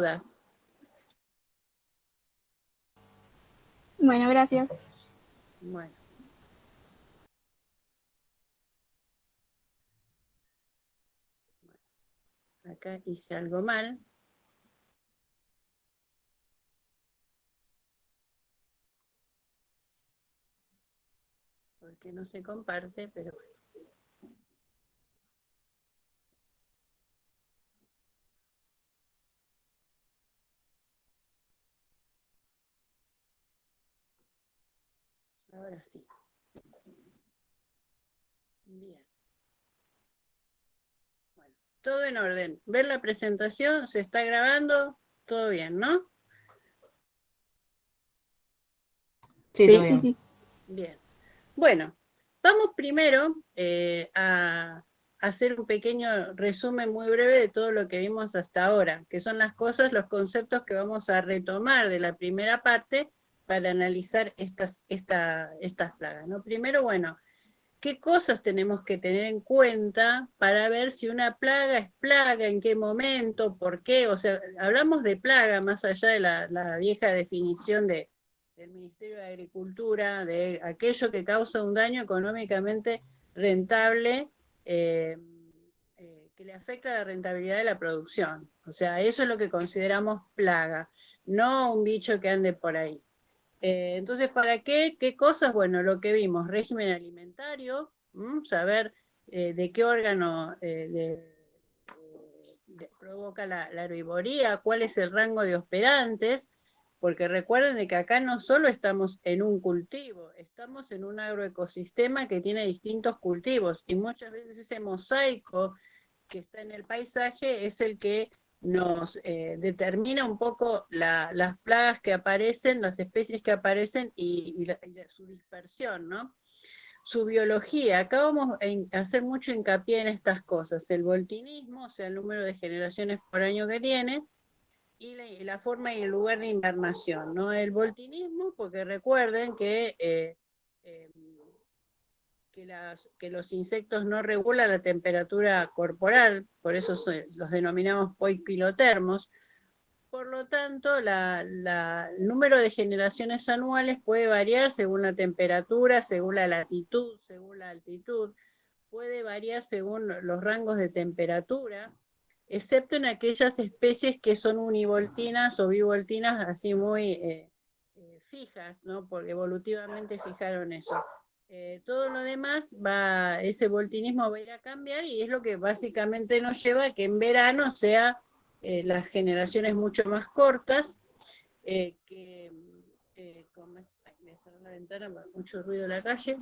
dudas. Bueno, gracias. Bueno. Acá hice algo mal. Porque no se comparte, pero bueno. Ahora sí. Bien. Bueno, todo en orden. Ver la presentación, se está grabando, todo bien, ¿no? Sí, todo bien. Sí. Bien. Bueno, vamos primero a hacer un pequeño resumen muy breve de todo lo que vimos hasta ahora, que son las cosas, los conceptos que vamos a retomar de la primera parte para analizar estas plagas, ¿no? Primero, bueno, ¿qué cosas tenemos que tener en cuenta para ver si una plaga es plaga, en qué momento, por qué? O sea, hablamos de plaga más allá de la vieja definición del Ministerio de Agricultura, de aquello que causa un daño económicamente rentable, que le afecta a la rentabilidad de la producción. O sea, eso es lo que consideramos plaga, no un bicho que ande por ahí. Entonces, ¿para qué? ¿Qué cosas? Bueno, lo que vimos, régimen alimentario, saber de qué órgano provoca la herbivoría, cuál es el rango de hospedantes, porque recuerden de que acá no solo estamos en un cultivo, estamos en un agroecosistema que tiene distintos cultivos y muchas veces ese mosaico que está en el paisaje es el que nos determina un poco las plagas que aparecen, las especies que aparecen y su dispersión, ¿no? Su biología. Acá vamos a hacer mucho hincapié en estas cosas, el voltinismo, o sea, el número de generaciones por año que tiene, y la forma y el lugar de invernación, ¿no? El voltinismo, porque recuerden que los insectos no regulan la temperatura corporal, por eso los denominamos poiquilotermos. Por lo tanto, el número de generaciones anuales puede variar según la temperatura, según la latitud, según la altitud, puede variar según los rangos de temperatura, excepto en aquellas especies que son univoltinas o bivoltinas así muy fijas, ¿no? Porque evolutivamente fijaron eso. Todo lo demás ese voltinismo va a ir a cambiar y es lo que básicamente nos lleva a que en verano sea las generaciones mucho más cortas, voy a cerrar la ventana, mucho ruido en la calle.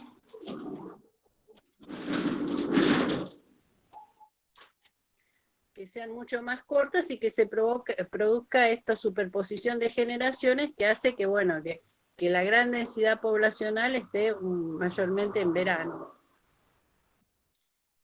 Que sean mucho más cortas y que se produzca esta superposición de generaciones que hace que, bueno, que la gran densidad poblacional esté mayormente en verano.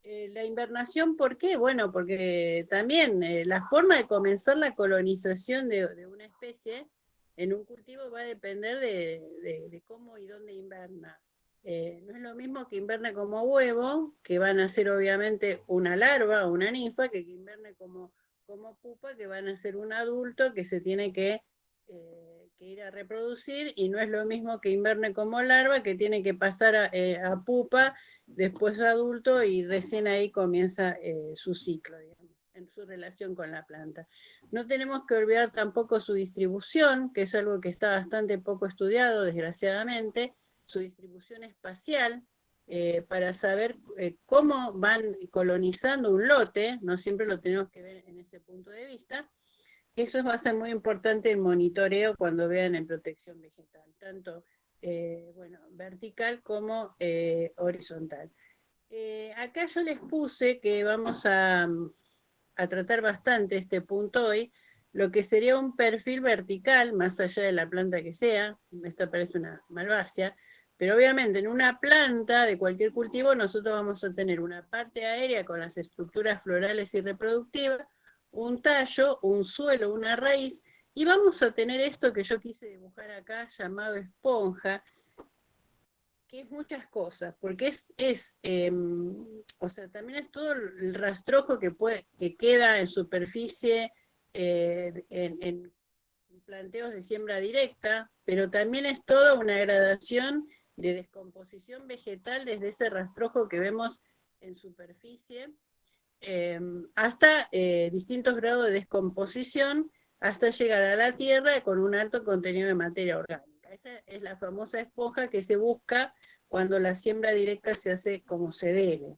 La invernación, ¿por qué? Bueno, porque también la forma de comenzar la colonización de una especie en un cultivo va a depender de cómo y dónde inverna. No es lo mismo que inverne como huevo, que van a ser obviamente una larva o una ninfa, que inverne como pupa, que van a ser un adulto que se tiene que ir a reproducir, y no es lo mismo que inverne como larva, que tiene que pasar a pupa, después adulto, y recién ahí comienza su ciclo, digamos, en su relación con la planta. No tenemos que olvidar tampoco su distribución, que es algo que está bastante poco estudiado, desgraciadamente, su distribución espacial, para saber cómo van colonizando un lote, no siempre lo tenemos que ver en ese punto de vista. Eso va a ser muy importante el monitoreo cuando vean en protección vegetal, tanto vertical como horizontal. Acá yo les puse que vamos a tratar bastante este punto hoy, lo que sería un perfil vertical, más allá de la planta que sea. Esta parece una malvácea, pero obviamente en una planta de cualquier cultivo nosotros vamos a tener una parte aérea con las estructuras florales y reproductivas, un tallo, un suelo, una raíz, y vamos a tener esto que yo quise dibujar acá llamado esponja, que es muchas cosas, porque o sea, también es todo el rastrojo que queda en superficie en planteos de siembra directa, pero también es toda una gradación de descomposición vegetal desde ese rastrojo que vemos en superficie, hasta distintos grados de descomposición, hasta llegar a la tierra con un alto contenido de materia orgánica. Esa es la famosa esponja que se busca cuando la siembra directa se hace como se debe.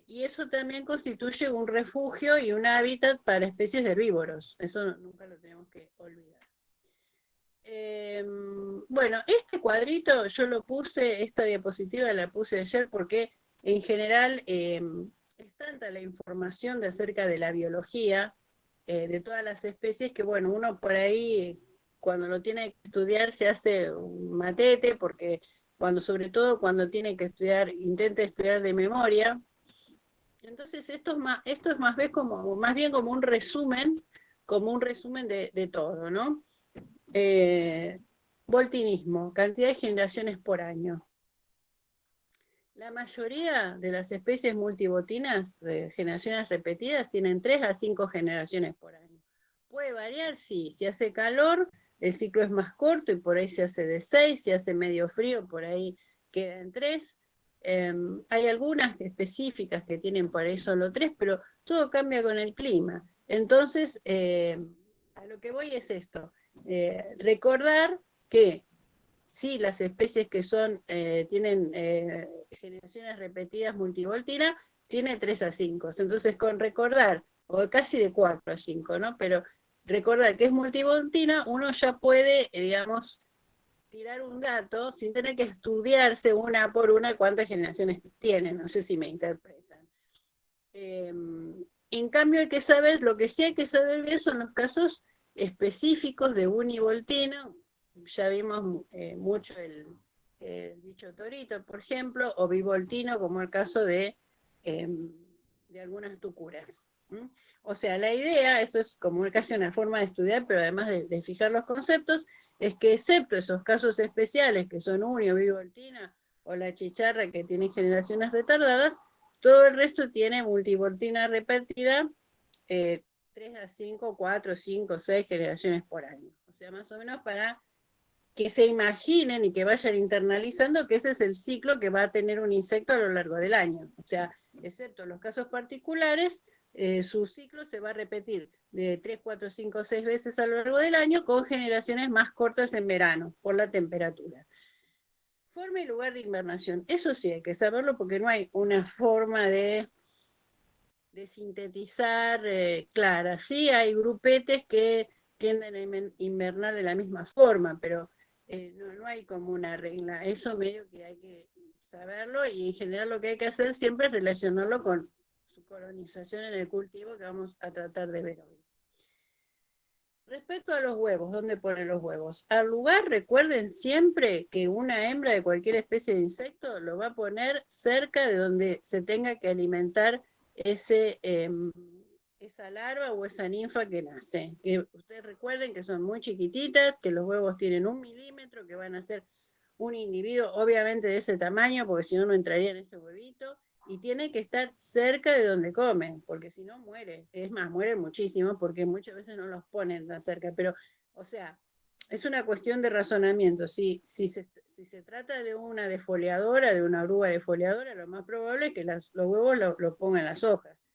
Y eso también constituye un refugio y un hábitat para especies de herbívoros. Eso nunca lo tenemos que olvidar. Bueno, este cuadrito yo lo puse, esta diapositiva la puse ayer porque en general es tanta la información de acerca de la biología de todas las especies que bueno, uno por ahí cuando lo tiene que estudiar se hace un matete, porque sobre todo cuando tiene que estudiar, intenta estudiar de memoria. Entonces esto es más bien como un resumen de todo, ¿no? Voltinismo, cantidad de generaciones por año. La mayoría de las especies multivoltinas, de generaciones repetidas, tienen 3 a 5 generaciones por año. ¿Puede variar? Sí. Si hace calor, el ciclo es más corto y por ahí se hace de 6, si hace medio frío, por ahí queda en 3. Hay algunas específicas que tienen por ahí solo 3, pero todo cambia con el clima. Entonces, a lo que voy es esto. Recordar que sí, las especies que tienen generaciones repetidas multivoltina, tiene 3 a 5. Entonces, con recordar, o casi de 4 a 5, ¿no? Pero recordar que es multivoltina, uno ya puede, digamos, tirar un dato sin tener que estudiarse una por una cuántas generaciones tienen. No sé si me interpretan. En cambio, hay que saber, lo que sí hay que saber bien son los casos específicos de univoltina. Ya vimos mucho el bicho torito, por ejemplo, o bivoltino, como el caso de algunas tucuras. O sea, la idea, esto es como casi una forma de estudiar, pero además de fijar los conceptos, es que excepto esos casos especiales que son unio, bivoltina, o la chicharra que tiene generaciones retardadas, todo el resto tiene multivoltina repetida, 3 a 5, 4, 5, 6 generaciones por año. O sea, más o menos para que se imaginen y que vayan internalizando que ese es el ciclo que va a tener un insecto a lo largo del año. O sea, excepto los casos particulares, su ciclo se va a repetir de 3, 4, 5, 6 veces a lo largo del año, con generaciones más cortas en verano, por la temperatura. Forma y lugar de invernación. Eso sí hay que saberlo porque no hay una forma de sintetizar clara. Sí hay grupetes que tienden a invernar de la misma forma, pero no hay como una regla. Eso medio que hay que saberlo, y en general lo que hay que hacer siempre es relacionarlo con su colonización en el cultivo, que vamos a tratar de ver hoy. Respecto a los huevos, ¿dónde ponen los huevos? Al lugar, recuerden siempre que una hembra de cualquier especie de insecto lo va a poner cerca de donde se tenga que alimentar esa larva o esa ninfa que nace. Que ustedes recuerden que son muy chiquititas, que los huevos tienen 1 milímetro, que van a ser un individuo obviamente de ese tamaño, porque si no, no entraría en ese huevito, y tiene que estar cerca de donde comen, porque si no muere. Es más, mueren muchísimo porque muchas veces no los ponen tan cerca, pero, o sea, es una cuestión de razonamiento. Si se trata de una defoliadora, de una oruga defoliadora, lo más probable es que los huevos lo pongan las hojas.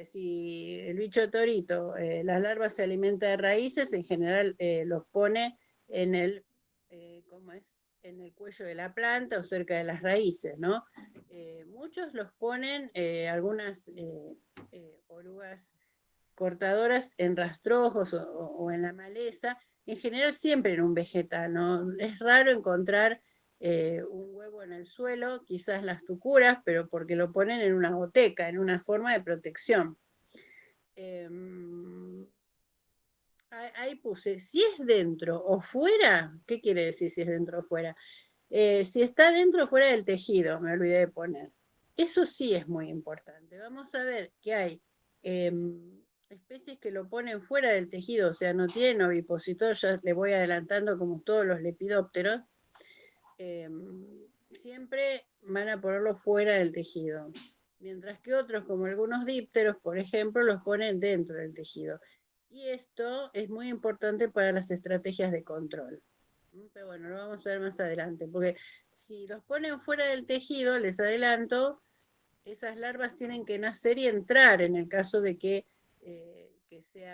Si el bicho torito, las larvas se alimentan de raíces, en general los pone en el, ¿cómo es? En el cuello de la planta o cerca de las raíces, ¿no? Muchos los ponen, algunas orugas cortadoras, en rastrojos o en la maleza, en general siempre en un vegetal, ¿no? Es raro encontrar un huevo en el suelo, quizás las tucuras, pero porque lo ponen en una goteca, en una forma de protección. Ahí puse, si es dentro o fuera, ¿qué quiere decir si es dentro o fuera? Si está dentro o fuera del tejido, me olvidé de poner. Eso sí es muy importante. Vamos a ver que hay especies que lo ponen fuera del tejido, o sea, no tienen ovipositor, ya le voy adelantando como todos los lepidópteros. Siempre van a ponerlo fuera del tejido. mientras que otros, como algunos dípteros, por ejemplo, los ponen dentro del tejido. Y esto es muy importante para las estrategias de control. Pero bueno, lo vamos a ver más adelante, porque si los ponen fuera del tejido, les adelanto, esas larvas tienen que nacer y entrar en el caso de que se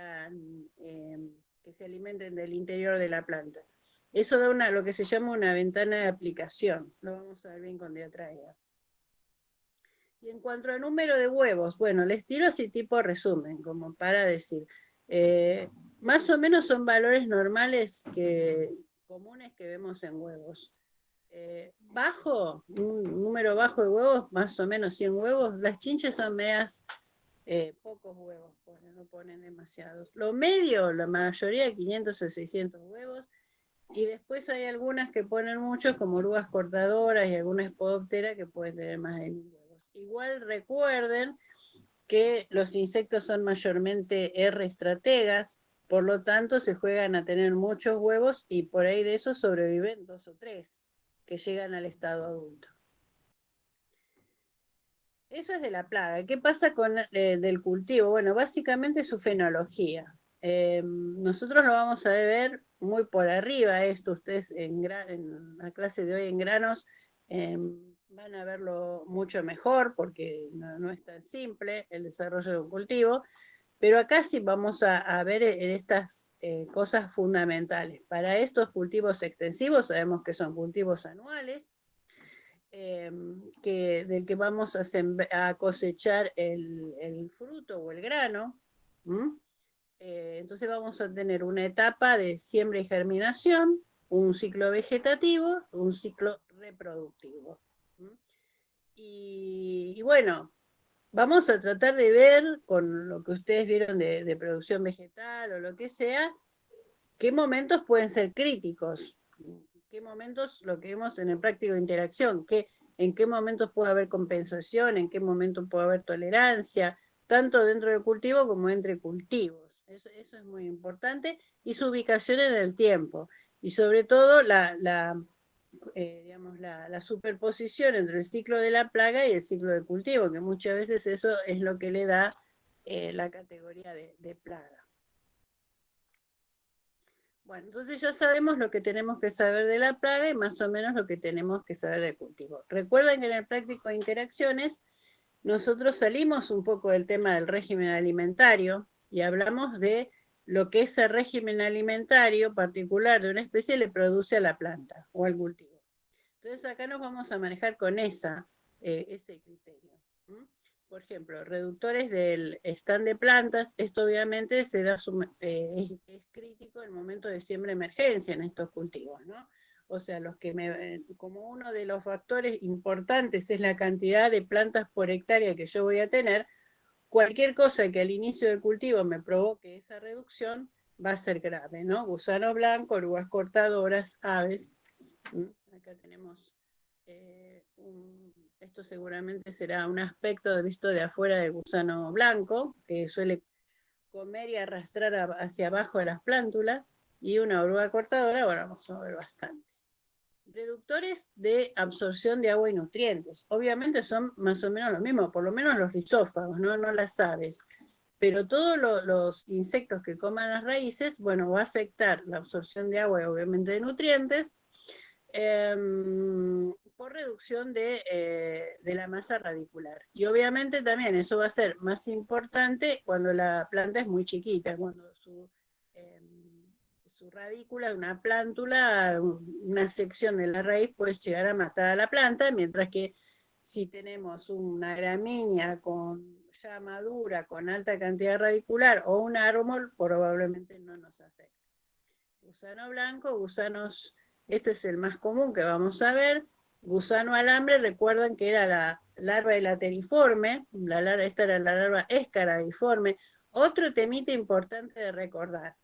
alimenten del interior de la planta. Eso da lo que se llama una ventana de aplicación. Lo vamos a ver bien con diatraída. Y en cuanto al número de huevos, bueno, les tiro así tipo resumen, como para decir, más o menos son valores normales comunes que vemos en huevos. Un número bajo de huevos, más o menos 100 huevos, las chinches son medias, pocos huevos, no ponen demasiados. Lo medio, la mayoría 500 a 600 huevos, y después hay algunas que ponen muchos, como orugas cortadoras y algunas podópteras que pueden tener más de 1000 huevos. Igual recuerden que los insectos son mayormente R estrategas, por lo tanto se juegan a tener muchos huevos y por ahí de esos sobreviven 2 o 3 que llegan al estado adulto. Eso es de la plaga. ¿Qué pasa con del cultivo? Bueno, básicamente su fenología. Nosotros lo vamos a ver muy por arriba esto. Ustedes en la clase de hoy en granos van a verlo mucho mejor porque no es tan simple el desarrollo de un cultivo. Pero acá sí vamos a ver en estas cosas fundamentales. Para estos cultivos extensivos sabemos que son cultivos anuales, del que vamos a cosechar el fruto o el grano. Entonces vamos a tener una etapa de siembra y germinación, un ciclo vegetativo, un ciclo reproductivo. Y bueno, vamos a tratar de ver, con lo que ustedes vieron de producción vegetal o lo que sea, qué momentos pueden ser críticos, qué momentos, lo que vemos en el práctico de interacción, en qué momentos puede haber compensación, en qué momentos puede haber tolerancia, tanto dentro del cultivo como entre cultivos. Eso es muy importante, y su ubicación en el tiempo, y sobre todo digamos, la superposición entre el ciclo de la plaga y el ciclo de cultivo, que muchas veces eso es lo que le da la categoría de plaga. Bueno, entonces ya sabemos lo que tenemos que saber de la plaga y más o menos lo que tenemos que saber del cultivo. Recuerden que en el práctico de interacciones nosotros salimos un poco del tema del régimen alimentario y hablamos de lo que ese régimen alimentario particular de una especie le produce a la planta o al cultivo. Entonces acá nos vamos a manejar con ese criterio. Por ejemplo, reductores del stand de plantas, esto obviamente es crítico en el momento de siembra emergencia en estos cultivos, ¿no? O sea, como uno de los factores importantes es la cantidad de plantas por hectárea que yo voy a tener, cualquier cosa que al inicio del cultivo me provoque esa reducción va a ser grave, ¿no? Gusano blanco, orugas cortadoras, aves. Acá tenemos esto seguramente será un aspecto visto de afuera del gusano blanco, que suele comer y arrastrar hacia abajo de las plántulas, y una oruga cortadora, bueno, vamos a ver bastante. Reductores de absorción de agua y nutrientes. Obviamente son más o menos lo mismo, por lo menos los rizófagos, no las aves. Pero todos los insectos que coman las raíces, bueno, va a afectar la absorción de agua y obviamente de nutrientes, por reducción de la masa radicular. Y obviamente también eso va a ser más importante cuando la planta es muy chiquita, cuando su radícula, una plántula, una sección de la raíz puede llegar a matar a la planta, mientras que si tenemos una gramínea ya madura, con alta cantidad radicular, o un árbol, probablemente no nos afecte. Gusano blanco, gusanos, este es el más común que vamos a ver. Gusano alambre, recuerdan que era la larva elateriforme, esta era la larva escarabiforme. Otro temita importante de recordar.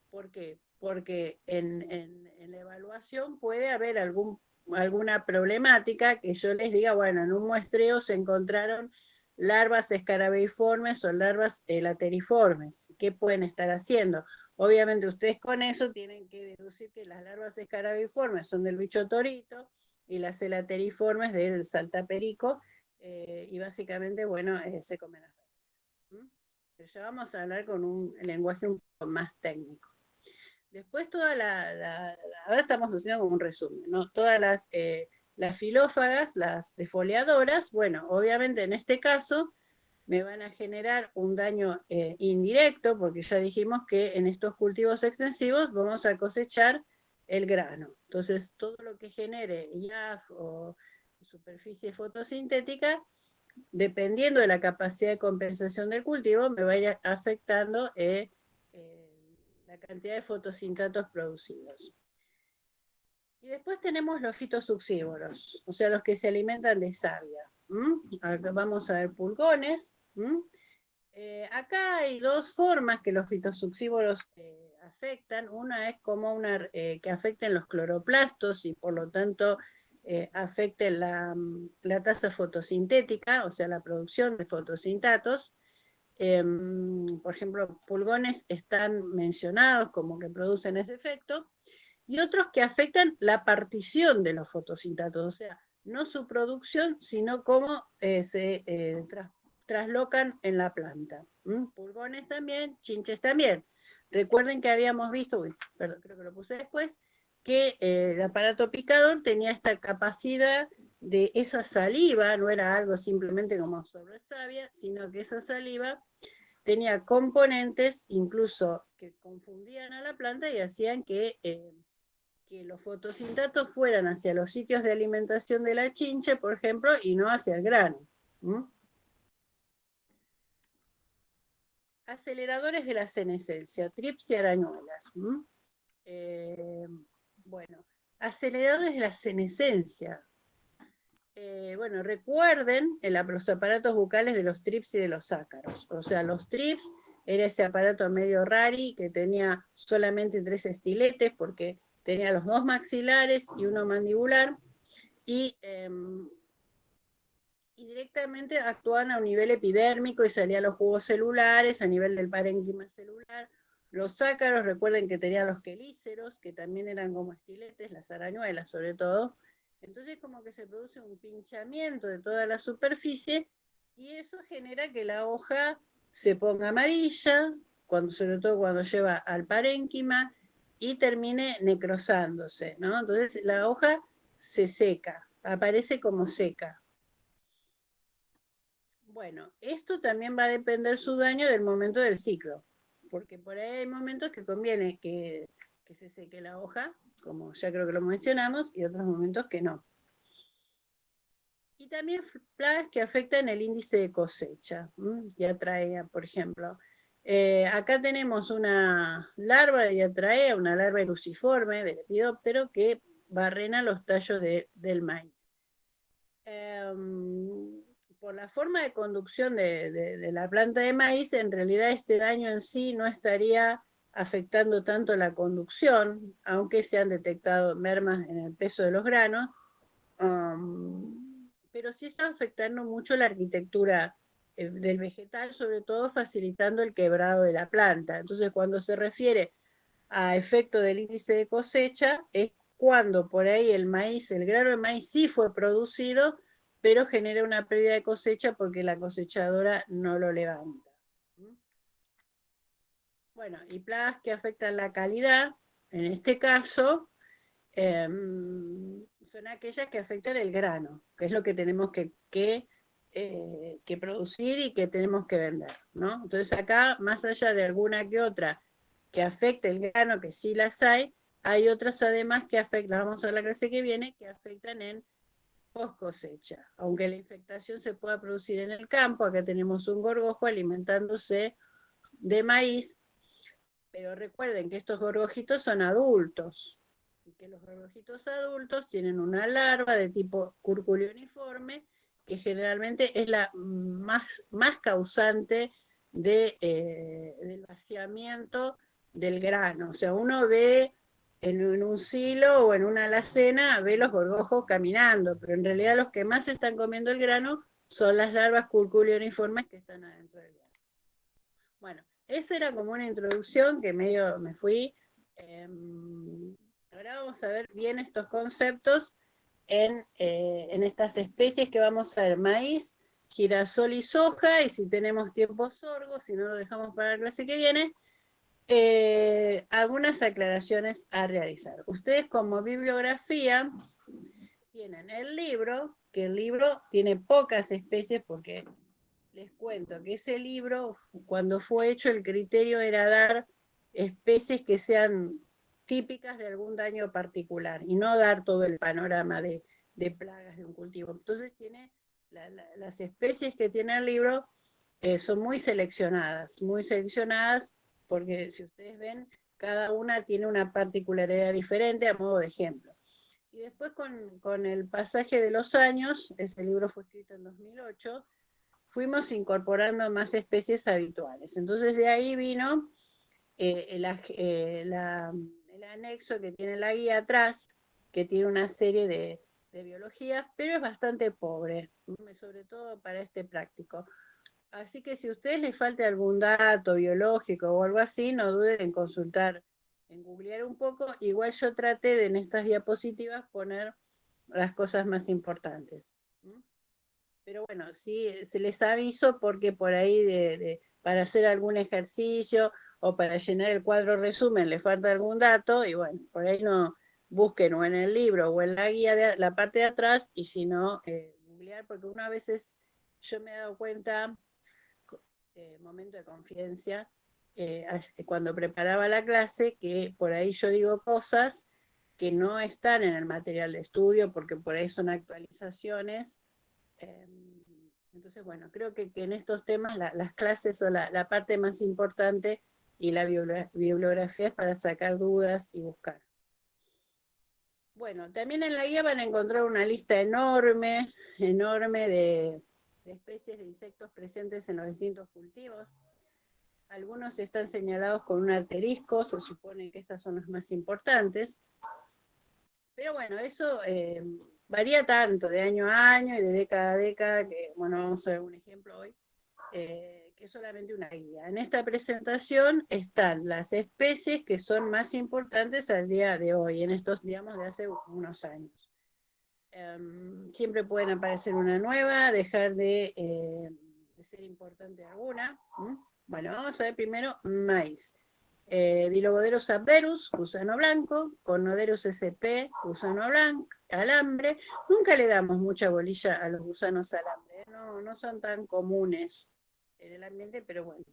¿Por qué? Porque en la evaluación puede haber alguna problemática que yo les diga, bueno, en un muestreo se encontraron larvas escarabiformes o larvas elateriformes. ¿Qué pueden estar haciendo? Obviamente ustedes con eso tienen que deducir que las larvas escarabiformes son del bicho torito y las elateriformes del saltaperico, y básicamente, bueno, se comen las raíces. Pero ya vamos a hablar con un lenguaje un poco más técnico. Después ahora estamos haciendo como un resumen, ¿no? Todas las filófagas, las defoliadoras, bueno, obviamente en este caso me van a generar un daño indirecto, porque ya dijimos que en estos cultivos extensivos vamos a cosechar el grano. Entonces, todo lo que genere IAF o superficie fotosintética, dependiendo de la capacidad de compensación del cultivo, me va a ir afectando la cantidad de fotosintatos producidos. Y después tenemos los fitosuxívoros, o sea, los que se alimentan de savia. Acá vamos a ver pulgones. Acá hay dos formas que los fitosuxívoros afectan. Una es como que afecten los cloroplastos y por lo tanto afecten la tasa fotosintética, o sea, la producción de fotosintatos. Por ejemplo, pulgones están mencionados como que producen ese efecto, y otros que afectan la partición de los fotosintatos, o sea, no su producción, sino cómo se traslocan en la planta. Pulgones también, chinches también. Recuerden que habíamos visto, perdón, creo que lo puse después, que el aparato picador tenía esta capacidad de esa saliva, no era algo simplemente como sobre savia, sino que esa saliva tenía componentes incluso que confundían a la planta y hacían que los fotosintatos fueran hacia los sitios de alimentación de la chinche, por ejemplo, y no hacia el grano. Aceleradores de la senescencia, trips y arañuelas. Bueno, aceleradores de la senescencia. Bueno, recuerden los aparatos bucales de los trips y de los ácaros. O sea, los trips era ese aparato medio rari que tenía solamente 3 estiletes porque tenía los 2 maxilares y uno mandibular, y directamente actuaban a un nivel epidérmico y salían los jugos celulares a nivel del parénquima celular. Los ácaros, recuerden que tenían los quelíceros, que también eran como estiletes, las arañuelas sobre todo. Entonces como que se produce un pinchamiento de toda la superficie y eso genera que la hoja se ponga amarilla, sobre todo cuando lleva al parénquima, y termine necrosándose, ¿no? Entonces la hoja se seca, aparece como seca. Bueno, esto también va a depender su daño del momento del ciclo, porque por ahí hay momentos que conviene que se seque la hoja, como ya creo que lo mencionamos, y otros momentos que no. Y también plagas que afectan el índice de cosecha, diatraea, por ejemplo. Acá tenemos una larva de diatraea, una larva eluciforme del lepidóptero que barrena los tallos del maíz. Por la forma de conducción de la planta de maíz, en realidad este daño en sí no estaría afectando tanto la conducción, aunque se han detectado mermas en el peso de los granos, pero sí está afectando mucho la arquitectura del vegetal, sobre todo facilitando el quebrado de la planta. Entonces, cuando se refiere a efecto del índice de cosecha, es cuando por ahí el maíz, el grano de maíz sí fue producido, pero genera una pérdida de cosecha porque la cosechadora no lo levanta. Bueno, y plagas que afectan la calidad, en este caso, son aquellas que afectan el grano, que es lo que tenemos que producir y que tenemos que vender, ¿no? Entonces acá, más allá de alguna que otra que afecte el grano, que sí las hay otras además que afectan, vamos a ver la clase que viene, que afectan en post cosecha. Aunque la infectación se pueda producir en el campo, acá tenemos un gorgojo alimentándose de maíz, pero recuerden que estos gorgojitos son adultos, y que los gorgojitos adultos tienen una larva de tipo curculioniforme, que generalmente es la más causante del vaciamiento del grano. O sea, uno ve en un silo o en una alacena, ve los gorgojos caminando, pero en realidad los que más están comiendo el grano son las larvas curculioniformes que están adentro del grano. Bueno, esa era como una introducción que medio me fui. Ahora vamos a ver bien estos conceptos en estas especies que vamos a ver: maíz, girasol y soja, y si tenemos tiempo sorgo, si no lo dejamos para la clase que viene. Algunas aclaraciones a realizar. Ustedes como bibliografía tienen el libro, que el libro tiene pocas especies, porque les cuento que ese libro, cuando fue hecho, el criterio era dar especies que sean típicas de algún daño particular y no dar todo el panorama de plagas de un cultivo. Entonces tiene las especies que tiene el libro son muy seleccionadas, porque si ustedes ven, cada una tiene una particularidad diferente, a modo de ejemplo. Y después con el pasaje de los años, ese libro fue escrito en 2008, fuimos incorporando más especies habituales. Entonces de ahí vino el anexo que tiene la guía atrás, que tiene una serie de biologías, pero es bastante pobre, sobre todo para este práctico. Así que si a ustedes les falta algún dato biológico o algo así, no duden en consultar, en googlear un poco. Igual yo traté de en estas diapositivas poner las cosas más importantes. Pero bueno, sí, se les aviso porque por ahí para hacer algún ejercicio o para llenar el cuadro resumen le falta algún dato, y bueno, por ahí no busquen o en el libro o en la guía de la parte de atrás, y si no, googlear, porque una veces yo me he dado cuenta, momento de confidencia, cuando preparaba la clase, que por ahí yo digo cosas que no están en el material de estudio, porque por ahí son actualizaciones. Entonces, bueno, creo que en estos temas las clases son la parte más importante, y la bibliografía es para sacar dudas y buscar. Bueno, también en la guía van a encontrar una lista enorme de especies de insectos presentes en los distintos cultivos. Algunos están señalados con un asterisco, se supone que estas son las más importantes. Pero bueno, eso varía tanto de año a año y de década a década, que bueno, vamos a ver un ejemplo hoy, que es solamente una guía. En esta presentación están las especies que son más importantes al día de hoy, en estos, digamos, de hace unos años. Siempre pueden aparecer una nueva, dejar de ser importante alguna. Bueno, vamos a ver primero maíz. Diloboderus abderus, gusano blanco; Conoderus sp, gusano blanco, alambre. Nunca le damos mucha bolilla a los gusanos alambre, no son tan comunes en el ambiente, pero bueno,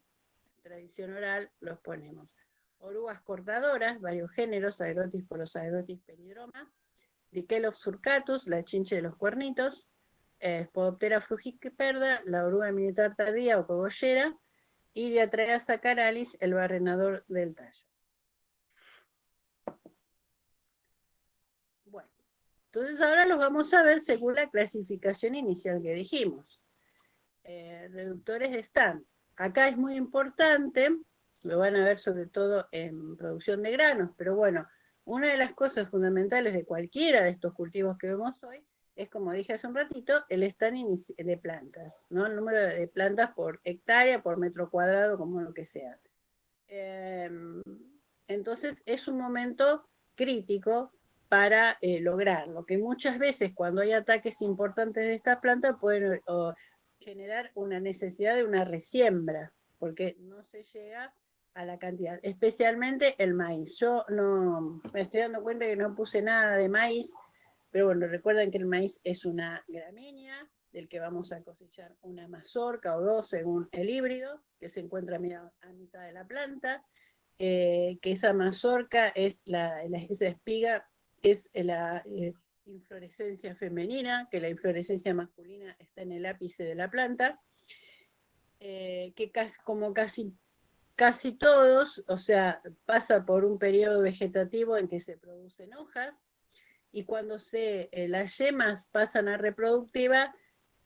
tradición oral los ponemos. Orugas cortadoras, varios géneros: Aerotis, Porosaerotis, Peridroma; Dicelos surcatus, la chinche de los cuernitos; Spodoptera frugiperda, la oruga militar tardía o cogollera; y Diatraeasa caralis, el barrenador del tallo. Bueno, entonces ahora los vamos a ver según la clasificación inicial que dijimos. Reductores de stand. Acá es muy importante, lo van a ver sobre todo en producción de granos, pero bueno, una de las cosas fundamentales de cualquiera de estos cultivos que vemos hoy es, como dije hace un ratito, el stand de plantas, ¿no? El número de plantas por hectárea, por metro cuadrado, como lo que sea. Entonces es un momento crítico para lograrlo, que muchas veces cuando hay ataques importantes de estas plantas pueden generar una necesidad de una resiembra, porque no se llega a la cantidad, especialmente el maíz. Yo no me estoy dando cuenta que no puse nada de maíz, pero bueno, recuerden que el maíz es una gramínea, del que vamos a cosechar una mazorca o dos según el híbrido, que se encuentra a mitad de la planta, que esa mazorca esa espiga es la inflorescencia femenina, que la inflorescencia masculina está en el ápice de la planta, que como casi todos, o sea, pasa por un periodo vegetativo en que se producen hojas, y cuando las yemas pasan a reproductiva,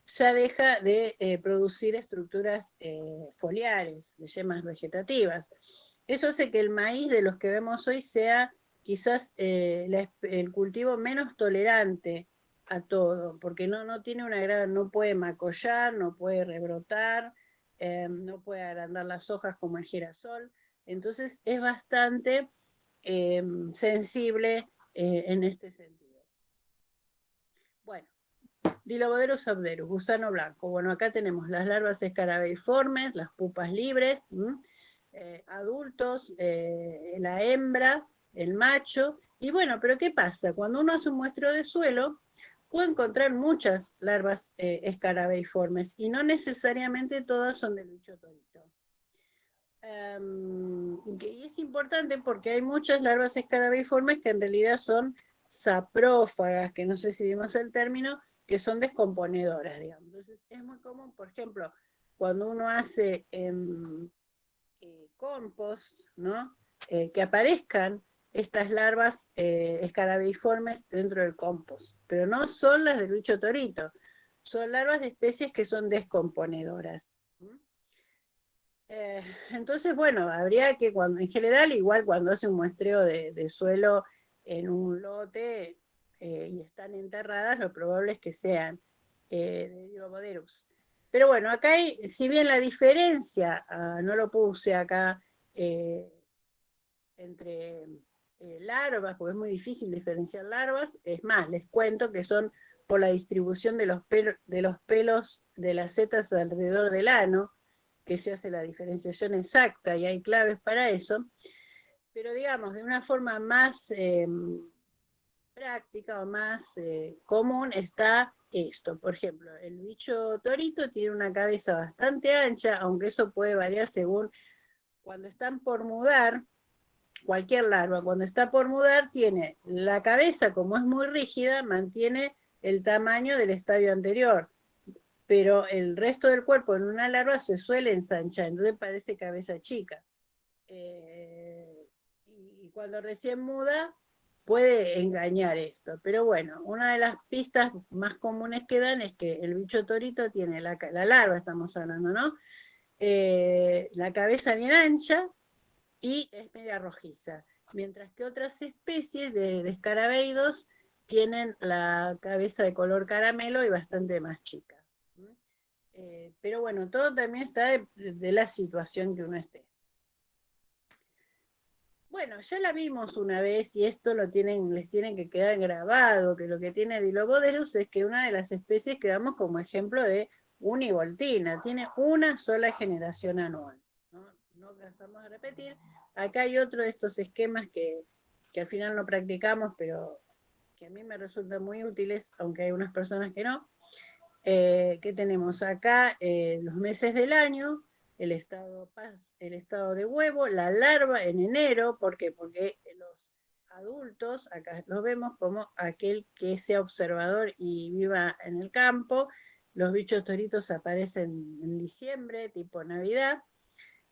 ya deja de producir estructuras foliares, de yemas vegetativas. Eso hace que el maíz de los que vemos hoy sea quizás el cultivo menos tolerante a todo, porque no tiene no puede macollar, no puede rebrotar, no puede agrandar las hojas como el girasol. Entonces es bastante sensible en este sentido. Diloboderus abderus, gusano blanco. Bueno, acá tenemos las larvas escarabeiformes, las pupas libres, adultos, la hembra, el macho. Y bueno, pero ¿qué pasa? Cuando uno hace un muestreo de suelo, puede encontrar muchas larvas escarabeiformes y no necesariamente todas son del bicho torito. Y es importante porque hay muchas larvas escarabeiformes que en realidad son saprófagas, que no sé si vimos el término, que son descomponedoras, digamos. Entonces es muy común, por ejemplo, cuando uno hace compost, ¿no? Que aparezcan estas larvas escarabeiformes dentro del compost, pero no son las del bicho torito, son larvas de especies que son descomponedoras. Entonces, bueno, habría que, en general, igual cuando hace un muestreo de suelo en un lote y están enterradas, lo probable es que sean de Diloboderus. Pero bueno, acá hay, si bien la diferencia, no lo puse acá entre larvas, porque es muy difícil diferenciar larvas, es más, les cuento que son por la distribución de los pelos de las setas alrededor del ano, que se hace la diferenciación exacta y hay claves para eso, pero digamos, de una forma más práctica o más común está esto. Por ejemplo, el bicho torito tiene una cabeza bastante ancha, aunque eso puede variar según cuando están por mudar. Cualquier larva, cuando está por mudar, tiene la cabeza, como es muy rígida, mantiene el tamaño del estadio anterior, pero el resto del cuerpo en una larva se suele ensanchar, entonces parece cabeza chica. Y cuando recién muda, puede engañar esto. Pero bueno, una de las pistas más comunes que dan es que el bicho torito tiene la larva, estamos hablando, ¿no? La cabeza bien ancha y es media rojiza. Mientras que otras especies de escarabeidos tienen la cabeza de color caramelo y bastante más chica. Pero bueno, todo también está de la situación que uno esté. Bueno, ya la vimos una vez y esto les tienen que quedar grabado, que lo que tiene Diloboderus es que una de las especies que damos como ejemplo de univoltina, tiene una sola generación anual. No cansamos de repetir. Acá hay otro de estos esquemas que al final no practicamos, pero que a mí me resultan muy útiles, aunque hay unas personas que no. ¿Qué tenemos acá? Los meses del año, el estado de huevo, la larva en enero. ¿Por qué? Porque los adultos, acá los vemos como aquel que sea observador y viva en el campo. Los bichos toritos aparecen en diciembre, tipo Navidad.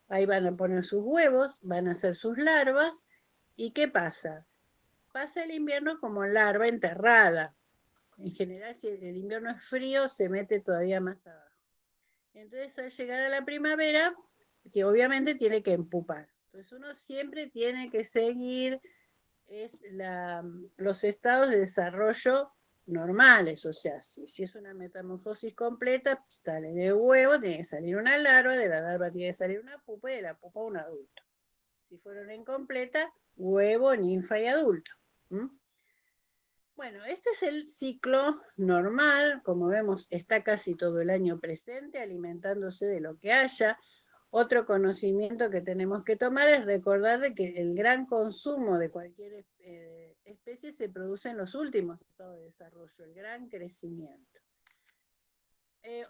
Ahí van a poner sus huevos, van a hacer sus larvas. ¿Y qué pasa? Pasa el invierno como larva enterrada. En general, si el invierno es frío, se mete todavía más abajo. Entonces, al llegar a la primavera, que obviamente tiene que empupar. Entonces, uno siempre tiene que seguir los estados de desarrollo normales. O sea, si es una metamorfosis completa, sale de huevo, tiene que salir una larva, de la larva tiene que salir una pupa y de la pupa un adulto. Si fueron incompleta, huevo, ninfa y adulto. Bueno, este es el ciclo normal, como vemos está casi todo el año presente, alimentándose de lo que haya. Otro conocimiento que tenemos que tomar es recordar de que el gran consumo de cualquier especie se produce en los últimos estados de desarrollo, el gran crecimiento.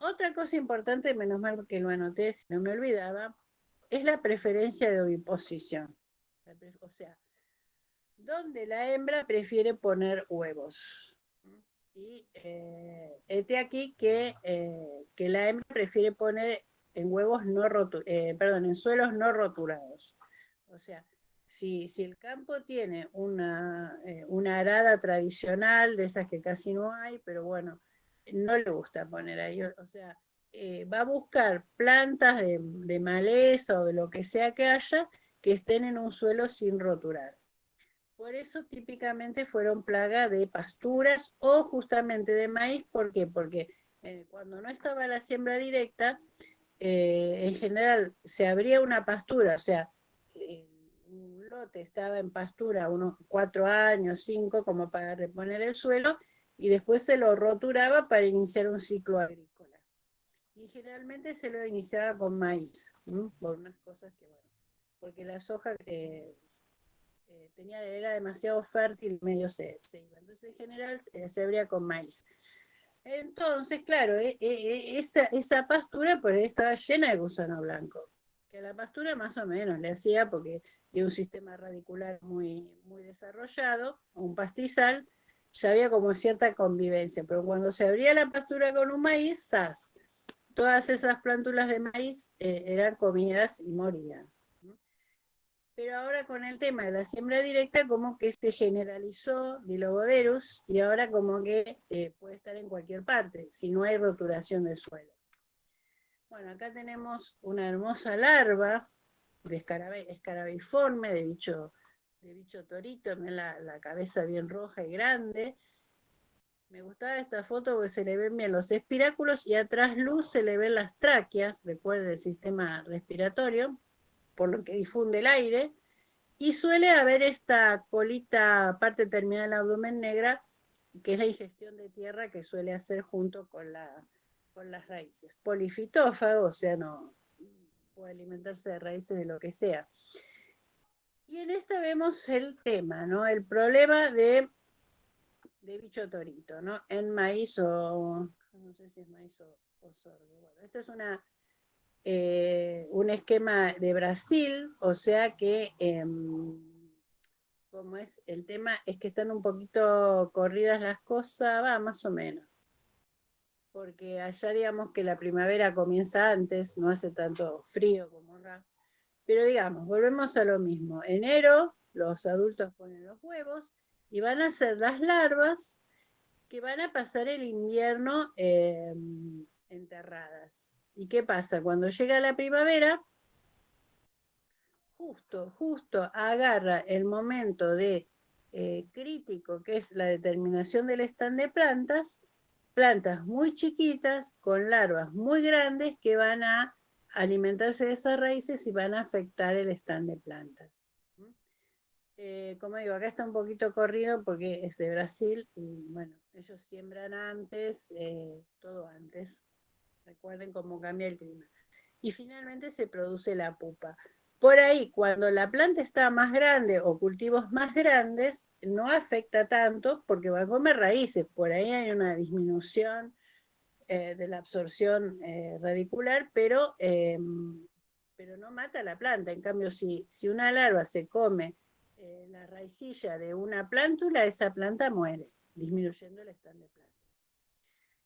Otra cosa importante, menos mal que lo anoté, si no me olvidaba, es la preferencia de oviposición. O sea, donde la hembra prefiere poner huevos. Y este aquí que la hembra prefiere poner en huevos en suelos no roturados. O sea, si el campo tiene una arada tradicional, de esas que casi no hay, pero bueno, no le gusta poner ahí, o sea, va a buscar plantas de maleza o de lo que sea que haya que estén en un suelo sin roturar. Por eso típicamente fueron plaga de pasturas o justamente de maíz. ¿Por qué? Porque cuando no estaba la siembra directa, en general se abría una pastura, o sea, un lote estaba en pastura unos 4 años, 5, como para reponer el suelo, y después se lo roturaba para iniciar un ciclo agrícola. Y generalmente se lo iniciaba con maíz, por unas cosas que, bueno, porque la soja era demasiado fértil y medio se iba. Entonces en general se abría con maíz. Entonces, claro, esa pastura pues estaba llena de gusano blanco, que la pastura más o menos le hacía porque tiene un sistema radicular muy, muy desarrollado, un pastizal, ya había como cierta convivencia, pero cuando se abría la pastura con un maíz, ¡zas! Todas esas plántulas de maíz eran comidas y morían. Pero ahora con el tema de la siembra directa, como que se generalizó Diloboderus y ahora como que puede estar en cualquier parte, si no hay roturación del suelo. Bueno, acá tenemos una hermosa larva de escarabiforme, de bicho torito, la cabeza bien roja y grande. Me gustaba esta foto porque se le ven bien los espiráculos y atrás luz se le ven las tráqueas, recuerden el sistema respiratorio, por lo que difunde el aire. Y suele haber esta colita, parte terminal del abdomen negra, que es la ingestión de tierra que suele hacer junto con las raíces. Polifitófago, o sea, no puede alimentarse de raíces de lo que sea. Y en esta vemos el tema, ¿no? El problema de bicho torito, ¿no? En maíz no sé si es maíz o sorgo. Bueno, esta es un esquema de Brasil, o sea que como es el tema, es que están un poquito corridas las cosas, va, más o menos. Porque allá digamos que la primavera comienza antes, no hace tanto frío como acá. Pero digamos, volvemos a lo mismo. Enero, los adultos ponen los huevos y van a ser las larvas que van a pasar el invierno enterradas. ¿Y qué pasa? Cuando llega la primavera, justo agarra el momento de crítico, que es la determinación del stand de plantas muy chiquitas con larvas muy grandes que van a alimentarse de esas raíces y van a afectar el stand de plantas. Como digo, acá está un poquito corrido porque es de Brasil y bueno, ellos siembran antes, todo antes. Recuerden cómo cambia el clima. Y finalmente se produce la pupa. Por ahí, cuando la planta está más grande o cultivos más grandes, no afecta tanto porque va a comer raíces. Por ahí hay una disminución de la absorción radicular, pero no mata la planta. En cambio, si una larva se come la raicilla de una plántula, esa planta muere, disminuyendo el stand de plantas.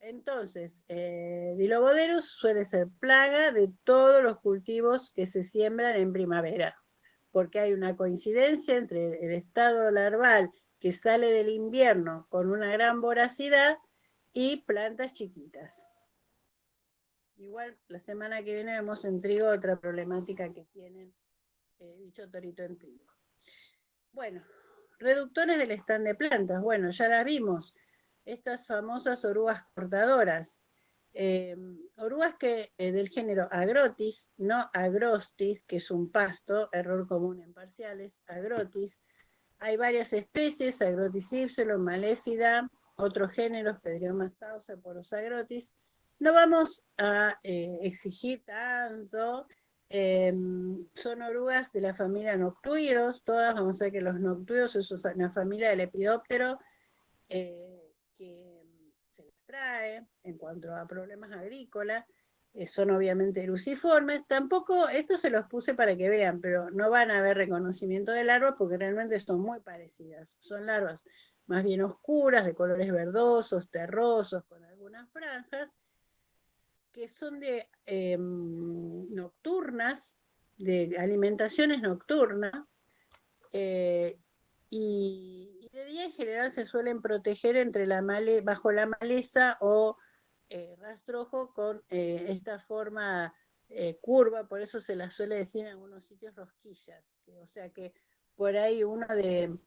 Entonces, Diloboderus suele ser plaga de todos los cultivos que se siembran en primavera, porque hay una coincidencia entre el estado larval que sale del invierno con una gran voracidad y plantas chiquitas. Igual la semana que viene vemos en trigo otra problemática que tienen bicho torito en trigo. Bueno, reductores del stand de plantas, bueno, ya las vimos, estas famosas orugas cortadoras, orugas del género Agrotis, no Agrostis, que es un pasto, error común en parciales, Agrotis. Hay varias especies, Agrotis ypsilon, Maléfida, otros géneros, Pedrioma sausa, Poros agrotis. No vamos a exigir tanto. Son orugas de la familia Noctuidos, todas. Vamos a ver que los Noctuidos es una familia del lepidóptero que se les trae en cuanto a problemas agrícolas. Son obviamente luciformes. Tampoco, esto se los puse para que vean, pero no van a haber reconocimiento de larvas porque realmente son muy parecidas. Son larvas más bien oscuras, de colores verdosos, terrosos, con algunas franjas, que son de nocturnas, de alimentaciones nocturnas, y de día en general se suelen proteger bajo la maleza o rastrojo con esta forma curva, por eso se la suele decir en algunos sitios rosquillas, o sea que por ahí uno de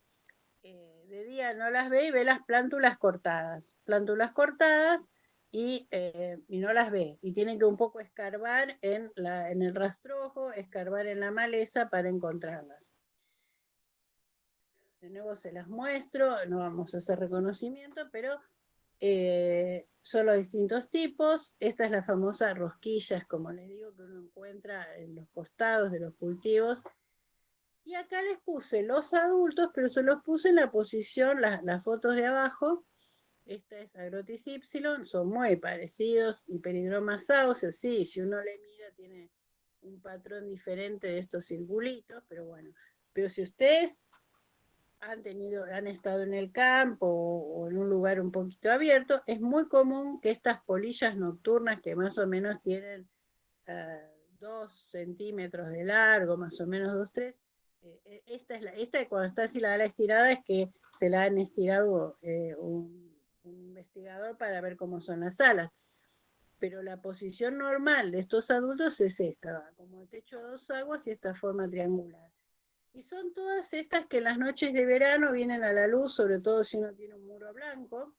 día no las ve y ve las plántulas cortadas y no las ve, y tienen que un poco escarbar en el rastrojo, escarbar en la maleza para encontrarlas. De nuevo se las muestro, no vamos a hacer reconocimiento, pero son los distintos tipos. Esta es la famosa rosquillas, como les digo, que uno encuentra en los costados de los cultivos. Y acá les puse los adultos, pero se los puse en la posición, las fotos de abajo. Esta es Agrotis Y, son muy parecidos. Hiperidroma sauce, sí, si uno le mira tiene un patrón diferente de estos circulitos, pero bueno. Pero si ustedes han estado en el campo o en un lugar un poquito abierto, es muy común que estas polillas nocturnas que más o menos tienen 2 centímetros de largo, más o menos 2, 3, esta cuando está así la ala estirada es que se la han estirado un investigador para ver cómo son las alas. Pero la posición normal de estos adultos es esta, como el techo a 2 aguas y esta forma triangular. Y son todas estas que en las noches de verano vienen a la luz, sobre todo si uno tiene un muro blanco.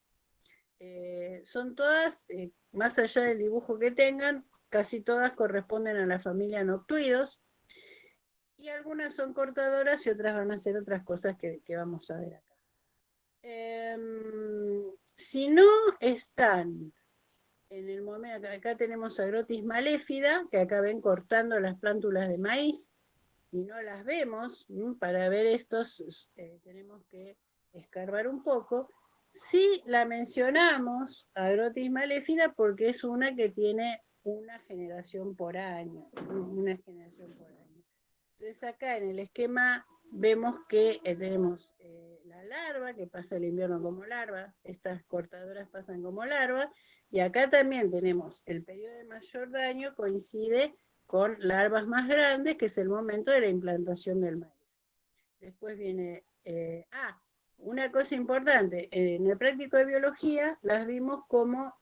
Son todas, más allá del dibujo que tengan, casi todas corresponden a la familia Noctuidos. Y algunas son cortadoras y otras van a ser otras cosas que vamos a ver acá. Si no están en el momento, acá tenemos Agrotis maléfida, que acá ven cortando las plántulas de maíz, y no las vemos, para ver estos tenemos que escarbar un poco. Sí la mencionamos, Agrotis maléfida, porque es una que tiene una generación por año, una generación por año. Entonces acá en el esquema vemos que tenemos la larva, que pasa el invierno como larva, estas cortadoras pasan como larva, y acá también tenemos el periodo de mayor daño, coincide con larvas más grandes, que es el momento de la implantación del maíz. Después viene, una cosa importante, en el práctico de biología las vimos como,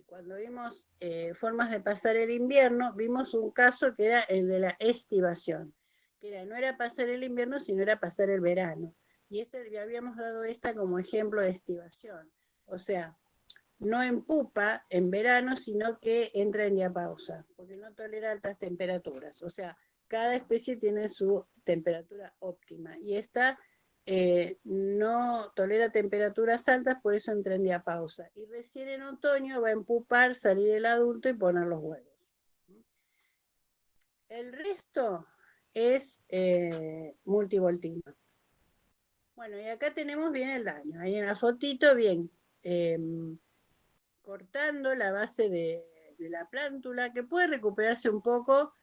cuando vimos formas de pasar el invierno, vimos un caso que era el de la estivación, que no era pasar el invierno, sino era pasar el verano. Y habíamos dado esta como ejemplo de estivación. O sea, no en pupa en verano, sino que entra en diapausa, porque no tolera altas temperaturas. O sea, cada especie tiene su temperatura óptima, y esta no tolera temperaturas altas, por eso entra en diapausa. Y recién en otoño va a empupar, salir el adulto y poner los huevos. El resto es multivoltino. Bueno, y acá tenemos bien el daño. Ahí en la fotito, bien, cortando la base de la plántula, que puede recuperarse un poco,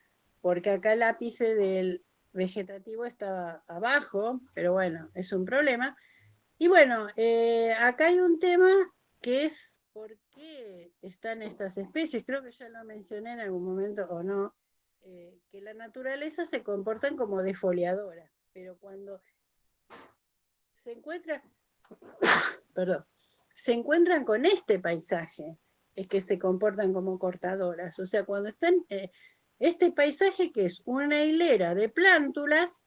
porque acá el ápice del vegetativo estaba abajo, pero bueno, es un problema. Y bueno, acá hay un tema que es por qué están estas especies, creo que ya lo mencioné en algún momento o no, que la naturaleza se comportan como defoliadora, pero cuando se encuentra, perdón, se encuentran con este paisaje, es que se comportan como cortadoras. O sea, cuando están, este paisaje que es una hilera de plántulas,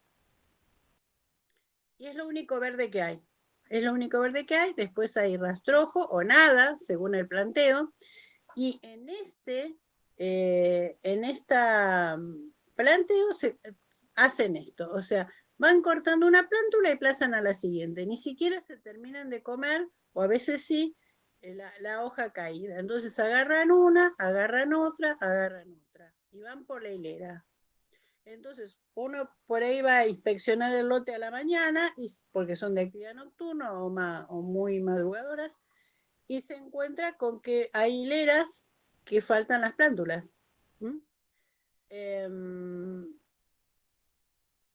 y es lo único verde que hay. Es lo único verde que hay, después hay rastrojo o nada, según el planteo, y en esta planteo se hacen esto, o sea, van cortando una plántula y plazan a la siguiente, ni siquiera se terminan de comer, o a veces sí, la hoja caída. Entonces agarran una, agarran otra, y van por la hilera. Entonces uno por ahí va a inspeccionar el lote a la mañana, porque son de actividad nocturna o muy madrugadoras, y se encuentra con que hay hileras que faltan las plántulas.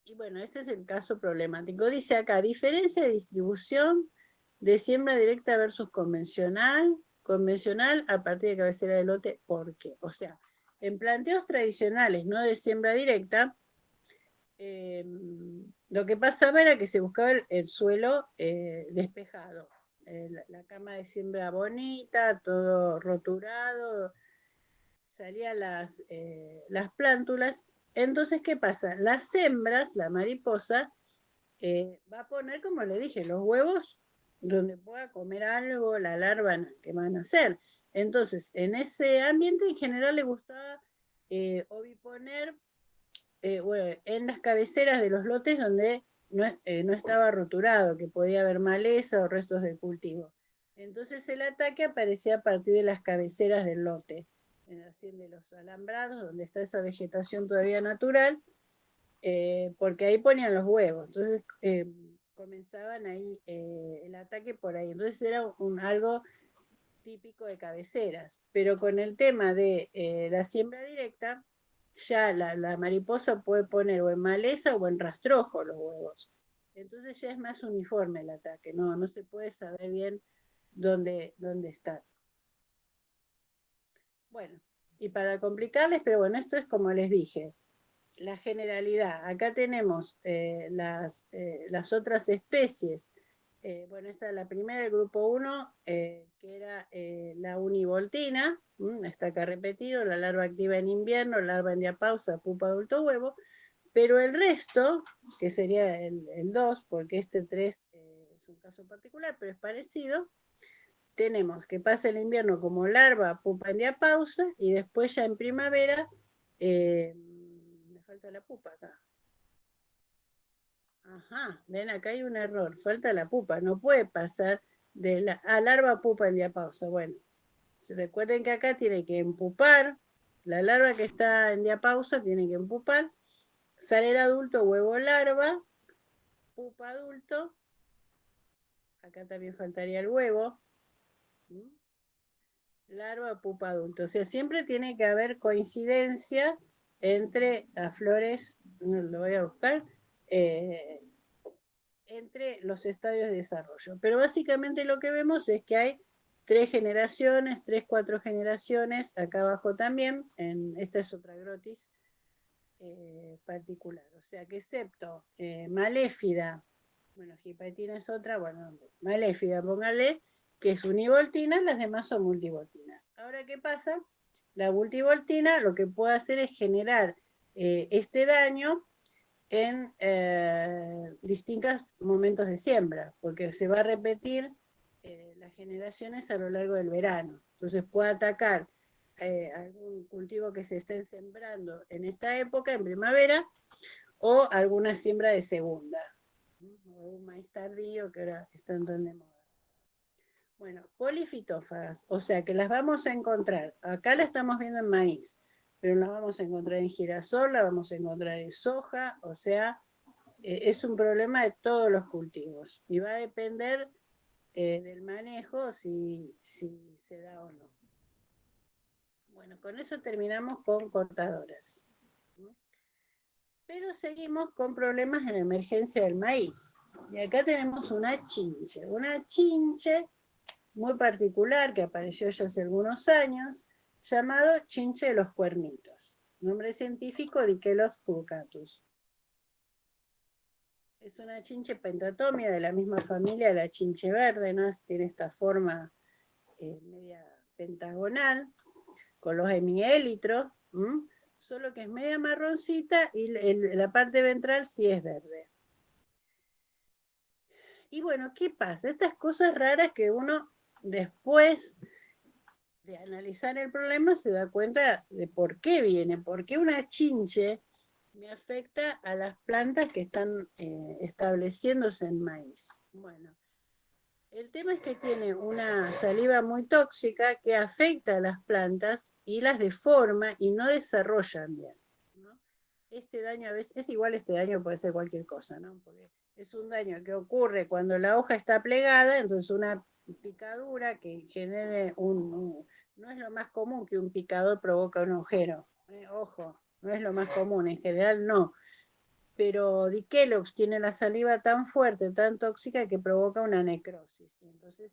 Y bueno, este es el caso problemático. Dice acá, diferencia de distribución de siembra directa versus convencional. Convencional a partir de cabecera de lote, ¿por qué? O sea, en planteos tradicionales, no de siembra directa, lo que pasaba era que se buscaba el suelo despejado, la cama de siembra bonita, todo roturado, salían las plántulas. Entonces, ¿qué pasa? Las hembras, la mariposa, va a poner, como le dije, los huevos donde pueda comer algo la larva que van a hacer. Entonces, en ese ambiente en general le gustaba oviponer bueno, en las cabeceras de los lotes donde no estaba roturado, que podía haber maleza o restos de cultivo. Entonces el ataque aparecía a partir de las cabeceras del lote, de los alambrados, donde está esa vegetación todavía natural, porque ahí ponían los huevos. Entonces comenzaban ahí el ataque por ahí. Entonces era algo típico de cabeceras. Pero con el tema de la siembra directa, ya la mariposa puede poner o en maleza o en rastrojo los huevos. Entonces ya es más uniforme el ataque, no se puede saber bien dónde están. Bueno, y para complicarles, pero bueno, esto es como les dije, la generalidad. Acá tenemos las otras especies. Bueno, esta es la primera, el grupo 1, que era la univoltina. Está acá repetido: la larva activa en invierno, larva en diapausa, pupa, adulto, huevo. Pero el resto, que sería el 2, porque este 3 es un caso particular, pero es parecido, tenemos que pasa el invierno como larva, pupa en diapausa, y después ya en primavera, me falta la pupa acá. Ajá, ven, acá hay un error, falta la pupa, no puede pasar de larva, pupa en diapausa. Bueno, recuerden que acá tiene que empupar, la larva que está en diapausa tiene que empupar, sale el adulto, huevo, larva, pupa, adulto, acá también faltaría el huevo, larva, pupa, adulto. O sea, siempre tiene que haber coincidencia entre las flores, lo voy a buscar, entre los estadios de desarrollo. Pero básicamente lo que vemos es que hay 3 generaciones, 3, 4 generaciones, acá abajo también, esta es otra grotis particular. O sea que excepto maléfida, bueno, hipatina es otra, bueno, maléfida, póngale, que es univoltina, las demás son multivoltinas. Ahora, ¿qué pasa? La multivoltina lo que puede hacer es generar este daño en distintos momentos de siembra, porque se va a repetir las generaciones a lo largo del verano. Entonces puede atacar algún cultivo que se esté sembrando en esta época, en primavera, o alguna siembra de segunda, o un maíz tardío que ahora están tan de moda. Bueno, polifitófagas, o sea que las vamos a encontrar, acá la estamos viendo en maíz, pero las vamos a encontrar en girasol, la vamos a encontrar en soja, o sea, es un problema de todos los cultivos y va a depender del manejo si se da o no. Bueno, con eso terminamos con cortadoras. Pero seguimos con problemas en la emergencia del maíz. Y acá tenemos una chinche muy particular que apareció ya hace algunos años, llamado chinche de los cuernitos. Nombre científico: Dickelos purcatus. Es una chinche pentatomia de la misma familia de la chinche verde, ¿no? Tiene esta forma media pentagonal, con los hemiélitros, solo que es media marroncita y la parte ventral sí es verde. Y bueno, ¿qué pasa? Estas cosas raras que uno después de analizar el problema se da cuenta de por qué viene, por qué una chinche me afecta a las plantas que están estableciéndose en maíz. Bueno, el tema es que tiene una saliva muy tóxica que afecta a las plantas y las deforma y no desarrollan bien, ¿no? Este daño a veces, es igual, este daño puede ser cualquier cosa, ¿no? Porque es un daño que ocurre cuando la hoja está plegada, entonces una picadura que genere no es lo más común que un picador provoca un agujero, ojo, no es lo más común, en general no. Pero Dickelops tiene la saliva tan fuerte, tan tóxica, que provoca una necrosis. Y entonces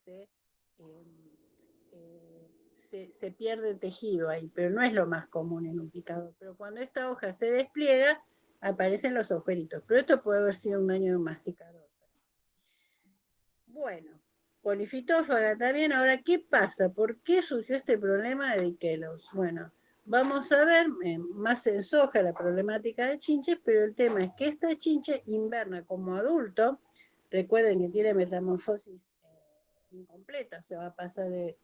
se pierde tejido ahí, pero no es lo más común en un picador. Pero cuando esta hoja se despliega, aparecen los agujeritos. Pero esto puede haber sido un daño de un masticador. Bueno, polifitófaga también. Ahora, ¿qué pasa? ¿Por qué surgió este problema de Dickelops? Bueno, vamos a ver más en soja la problemática de chinches, pero el tema es que esta chinche inverna como adulto. Recuerden que tiene metamorfosis incompleta, o sea, va a pasar de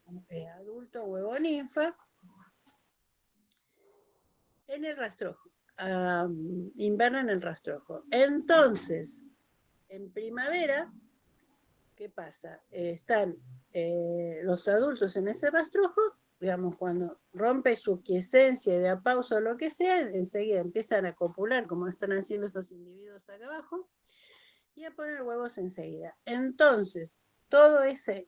adulto, huevo, ninfa, en el rastrojo. Inverna en el rastrojo. Entonces, en primavera, ¿qué pasa? Están los adultos en ese rastrojo, digamos, cuando rompe su quiescencia de apausa o lo que sea, enseguida empiezan a copular, como están haciendo estos individuos acá abajo, y a poner huevos enseguida. Entonces, todo ese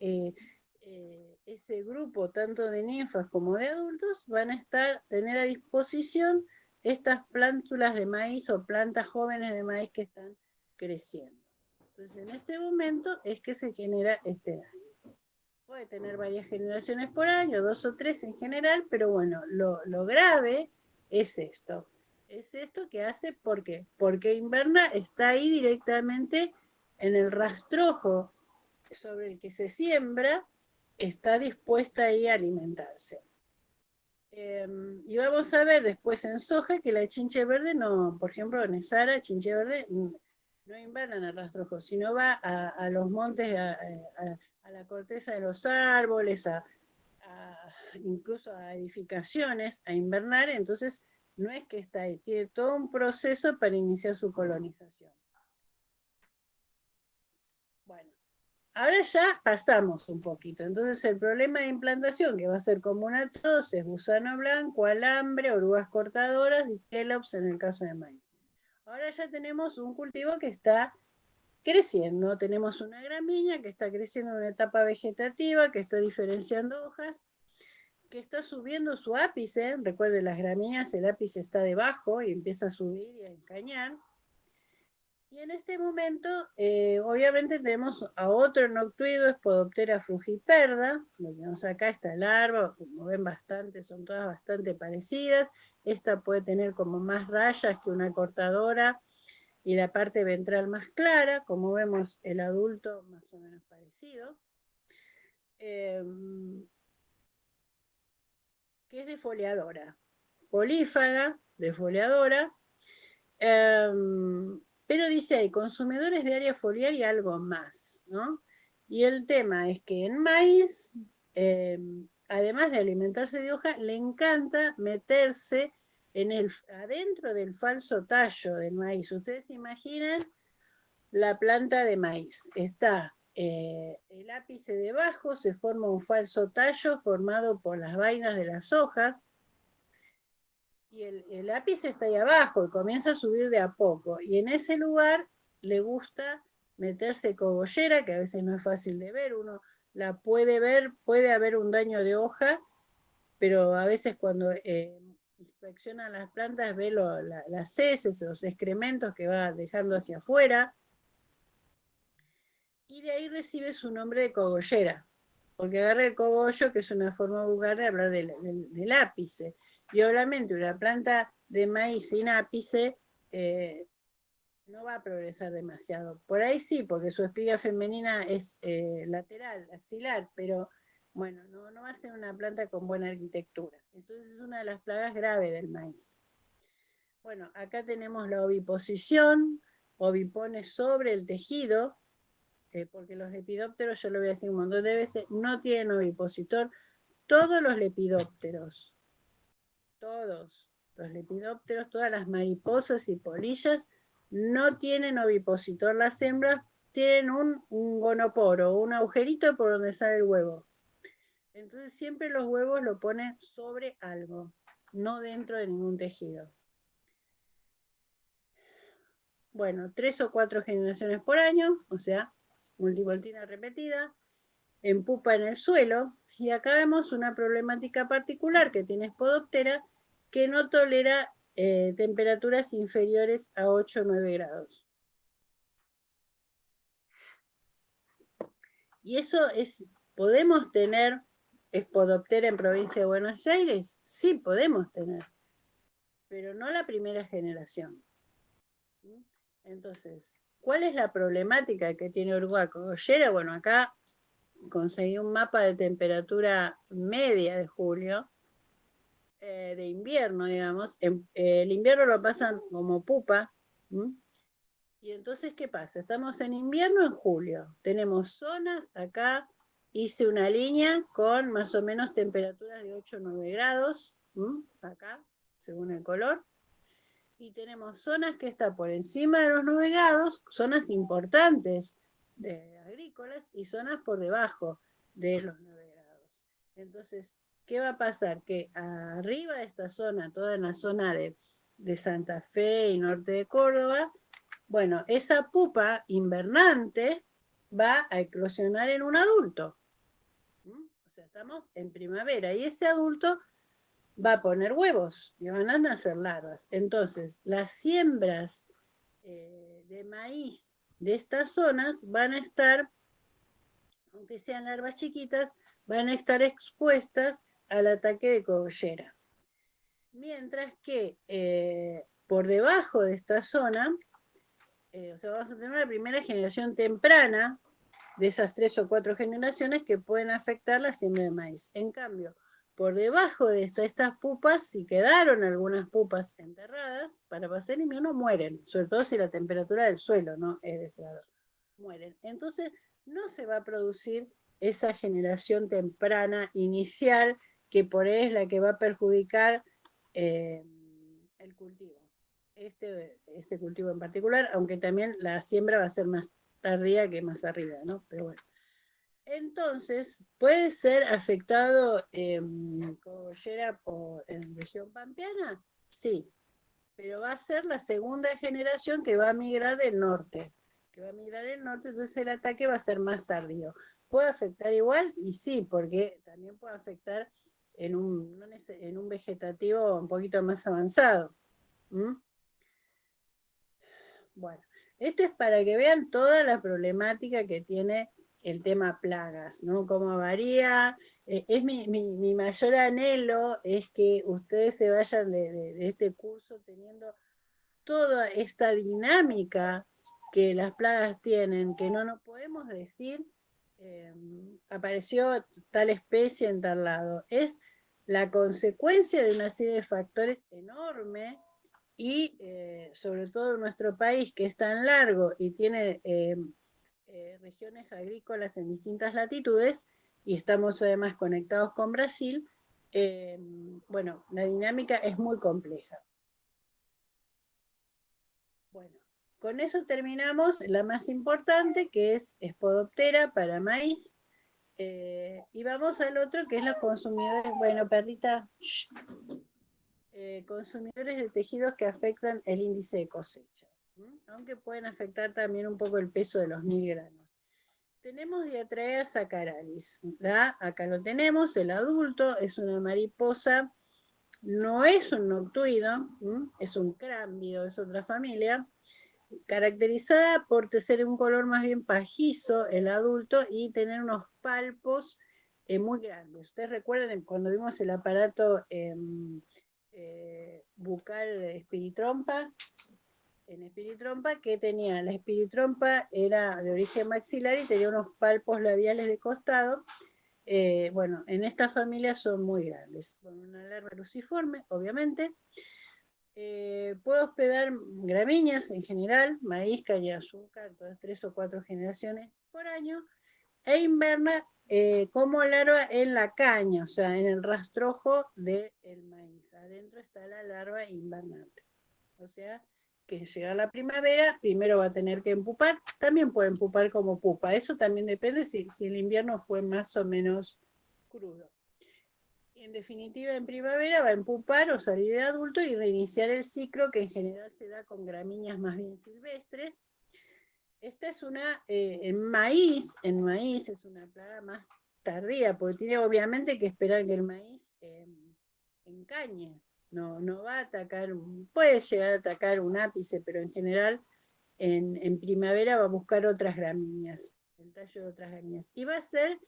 grupo, tanto de ninfas como de adultos, van a tener a disposición estas plántulas de maíz o plantas jóvenes de maíz que están creciendo. Entonces, en este momento es que se genera este daño. Puede tener varias generaciones por año, 2 o 3 en general, pero bueno, lo grave es esto. Es esto que hace, ¿por qué? Porque Inverna está ahí directamente en el rastrojo sobre el que se siembra, está dispuesta ahí a alimentarse. Y vamos a ver después en soja que la chinche verde no, por ejemplo, en Esara, chinche verde no inverna en el rastrojo, sino va a los montes, a la corteza de los árboles, incluso a edificaciones, a invernar. Entonces no es que está ahí, tiene todo un proceso para iniciar su colonización. Bueno, ahora ya pasamos un poquito. Entonces el problema de implantación, que va a ser común a todos, es gusano blanco, alambre, orugas cortadoras y Kelops en el caso de maíz. Ahora ya tenemos un cultivo que está creciendo. Tenemos una gramínea que está creciendo en una etapa vegetativa, que está diferenciando hojas, que está subiendo su ápice. Recuerden, las gramíneas, el ápice está debajo y empieza a subir y a encañar. Y en este momento, obviamente tenemos a otro noctuido, Spodoptera frugiperda. Lo que vemos acá, esta larva, como ven bastante, son todas bastante parecidas. Esta puede tener como más rayas que una cortadora y la parte ventral más clara, como vemos el adulto más o menos parecido. Que es defoliadora, polífaga, defoliadora. Pero dice ahí, consumidores de área foliar y algo más, ¿no? Y el tema es que en maíz, además de alimentarse de hoja, le encanta meterse adentro del falso tallo del maíz. Ustedes se imaginan la planta de maíz. Está el ápice debajo, se forma un falso tallo formado por las vainas de las hojas, y el ápice está ahí abajo y comienza a subir de a poco. Y en ese lugar le gusta meterse cogollera, que a veces no es fácil de ver. Uno la puede ver, puede haber un daño de hoja, pero a veces cuando inspeccionan las plantas ve las heces, los excrementos que va dejando hacia afuera. Y de ahí recibe su nombre de cogollera, porque agarra el cogollo, que es una forma vulgar de hablar del ápice. Y obviamente una planta de maíz sin ápice no va a progresar demasiado. Por ahí sí, porque su espiga femenina es lateral, axilar, pero bueno, no va a ser una planta con buena arquitectura. Entonces es una de las plagas graves del maíz. Bueno, acá tenemos la oviposición, ovipone sobre el tejido, porque los lepidópteros, yo lo voy a decir un montón de veces, no tienen ovipositor. Todos los lepidópteros, todos los lepidópteros, todas las mariposas y polillas no tienen ovipositor. Las hembras tienen un gonoporo, un agujerito por donde sale el huevo. Entonces siempre los huevos lo ponen sobre algo, no dentro de ningún tejido. Bueno, 3 o 4 generaciones por año, o sea, multivoltina repetida, en pupa en el suelo. Y acá vemos una problemática particular que tiene Spodoptera, que no tolera temperaturas inferiores a 8 o 9 grados. Y eso es, ¿podemos tener Spodoptera en provincia de Buenos Aires? Sí, podemos tener, pero no la primera generación. Entonces, ¿cuál es la problemática que tiene Uruguay cogollera? Bueno, acá conseguí un mapa de temperatura media de julio, de invierno, digamos. El invierno lo pasan como pupa. Y entonces, ¿qué pasa? Estamos en invierno en julio. Tenemos zonas, acá hice una línea con más o menos temperaturas de 8 o 9 grados, acá, según el color. Y tenemos zonas que están por encima de los 9 grados, zonas importantes agrícolas, y zonas por debajo. de los 9 grados. Entonces, ¿qué va a pasar? Que arriba de esta zona, toda en la zona de Santa Fe y norte de Córdoba, bueno, esa pupa invernante va a eclosionar en un adulto. O sea, estamos en primavera y ese adulto va a poner huevos y van a nacer larvas. Entonces, las siembras de maíz de estas zonas van a estar, aunque sean larvas chiquitas, van a estar expuestas al ataque de cogollera. Mientras que por debajo de esta zona, o sea, vamos a tener una primera generación temprana de esas 3 o 4 generaciones que pueden afectar la siembra de maíz. En cambio, por debajo de estas pupas, si quedaron algunas pupas enterradas, para pasar el invierno mueren, sobre todo si la temperatura del suelo no es deseada, mueren. Entonces, no se va a producir esa generación temprana inicial que por ahí es la que va a perjudicar el cultivo. Este cultivo en particular, aunque también la siembra va a ser más tardía que más arriba, ¿no? Pero bueno. Entonces, ¿puede ser afectado cogollera en región pampeana? Sí, pero va a ser la segunda generación que va a migrar del norte. Entonces el ataque va a ser más tardío. ¿Puede afectar igual? Y sí, porque también puede afectar en un vegetativo un poquito más avanzado. Bueno, esto es para que vean toda la problemática que tiene el tema plagas, ¿no? Cómo varía. Es mi mayor anhelo es que ustedes se vayan de este curso teniendo toda esta dinámica que las plagas tienen, que no nos podemos decir, apareció tal especie en tal lado. Es la consecuencia de una serie de factores enormes y sobre todo en nuestro país que es tan largo y tiene regiones agrícolas en distintas latitudes y estamos además conectados con Brasil, bueno, la dinámica es muy compleja. Bueno, con eso terminamos la más importante, que es Spodoptera para maíz. Y vamos al otro, que es los consumidores. Bueno, perrita, consumidores de tejidos que afectan el índice de cosecha, aunque pueden afectar también un poco el peso de los 1000 granos. Tenemos Diatraea sacaralis. Acá lo tenemos, el adulto es una mariposa, no es un noctuido, es un crámbido, es otra familia, caracterizada por ser un color más bien pajizo, el adulto, y tener unos palpos muy grandes. Ustedes recuerdan cuando vimos el aparato bucal de espiritrompa, en espiritrompa, que tenía, la espiritrompa era de origen maxilar y tenía unos palpos labiales de costado. Bueno, en esta familia son muy grandes, con una larva luciforme, obviamente. Puede hospedar gramíneas en general, maíz, caña de azúcar, todas 3 o 4 generaciones por año, e inverna como larva en la caña, o sea, en el rastrojo del maíz. Adentro está la larva invernante. O sea, que llega la primavera, primero va a tener que empupar, también puede empupar como pupa, eso también depende si el invierno fue más o menos crudo. En definitiva, en primavera va a empupar o salir de adulto y reiniciar el ciclo, que en general se da con gramíneas más bien silvestres. Esta es una, en maíz es una plaga más tardía, porque tiene obviamente que esperar que el maíz encañe. No va a atacar, puede llegar a atacar un ápice, pero en general en primavera va a buscar otras gramíneas, el tallo de otras gramíneas. Y va a ser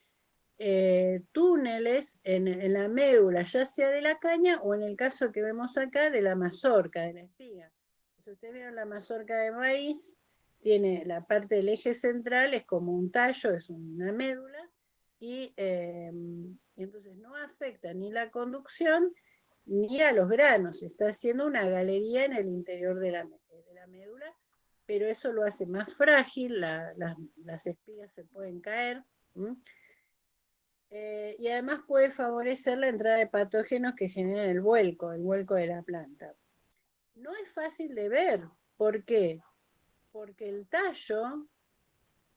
túneles en la médula, ya sea de la caña o en el caso que vemos acá, de la mazorca, de la espiga. Si ustedes vieron la mazorca de maíz, tiene la parte del eje central, es como un tallo, es una médula, y entonces no afecta ni la conducción ni a los granos, está haciendo una galería en el interior de la médula, pero eso lo hace más frágil, las espigas se pueden caer. Y además puede favorecer la entrada de patógenos que generan el vuelco de la planta. No es fácil de ver. ¿Por qué? Porque el tallo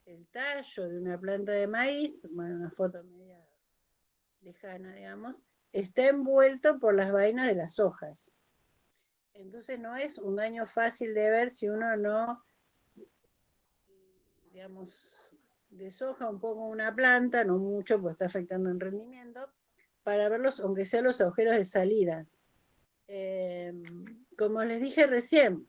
el tallo de una planta de maíz, bueno, una foto media lejana, digamos, está envuelto por las vainas de las hojas. Entonces no es un daño fácil de ver si uno no, digamos, deshoja un poco una planta, no mucho, porque está afectando el rendimiento, para verlos, aunque sean los agujeros de salida. Como les dije recién,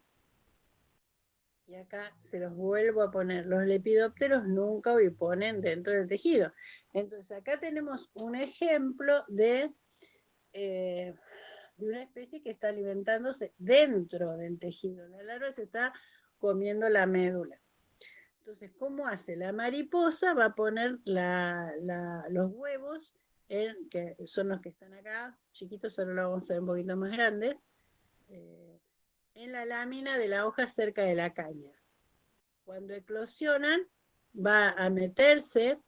y acá se los vuelvo a poner, los lepidópteros nunca oviponen dentro del tejido. Entonces acá tenemos un ejemplo de una especie que está alimentándose dentro del tejido. La larva se está comiendo la médula. Entonces, ¿cómo hace? La mariposa va a poner los huevos, que son los que están acá, chiquitos, ahora lo vamos a ver un poquito más grandes, en la lámina de la hoja cerca de la caña. Cuando eclosionan, va a meterse,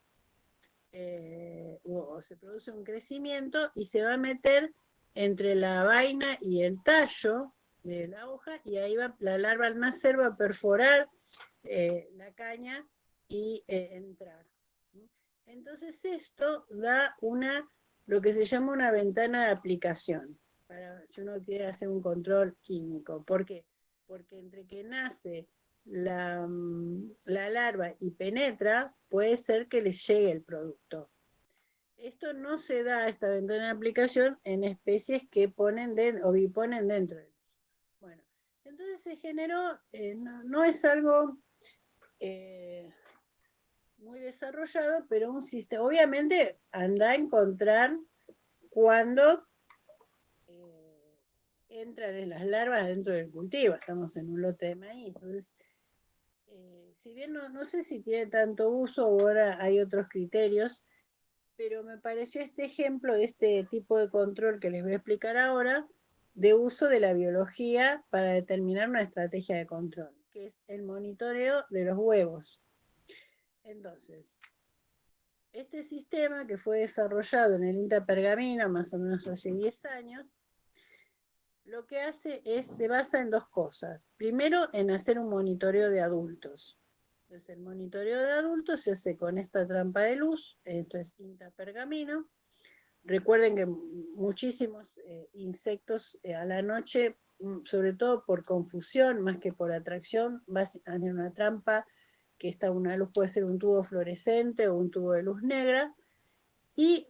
o se produce un crecimiento, y se va a meter entre la vaina y el tallo de la hoja, y ahí va, la larva al nacer va a perforar la caña y entrar. Entonces esto da lo que se llama una ventana de aplicación, para si uno quiere hacer un control químico. ¿Por qué? Porque entre que nace la larva y penetra, puede ser que le llegue el producto. Esto no se da, esta ventana de aplicación, en especies que oviponen dentro del tejido. Bueno, entonces se generó, no es algo muy desarrollado, pero un sistema, obviamente anda a encontrar cuando entran las larvas dentro del cultivo, estamos en un lote de maíz, entonces, si bien no sé si tiene tanto uso, ahora hay otros criterios, pero me pareció este ejemplo de este tipo de control que les voy a explicar ahora, de uso de la biología para determinar una estrategia de control, que es el monitoreo de los huevos. Entonces, este sistema que fue desarrollado en el INTA Pergamino más o menos hace 10 años, lo que hace se basa en dos cosas. Primero, en hacer un monitoreo de adultos. Entonces, el monitoreo de adultos se hace con esta trampa de luz, esto es INTA Pergamino. Recuerden que muchísimos insectos a la noche, sobre todo por confusión, más que por atracción, van en una trampa que está una luz, puede ser un tubo fluorescente o un tubo de luz negra, y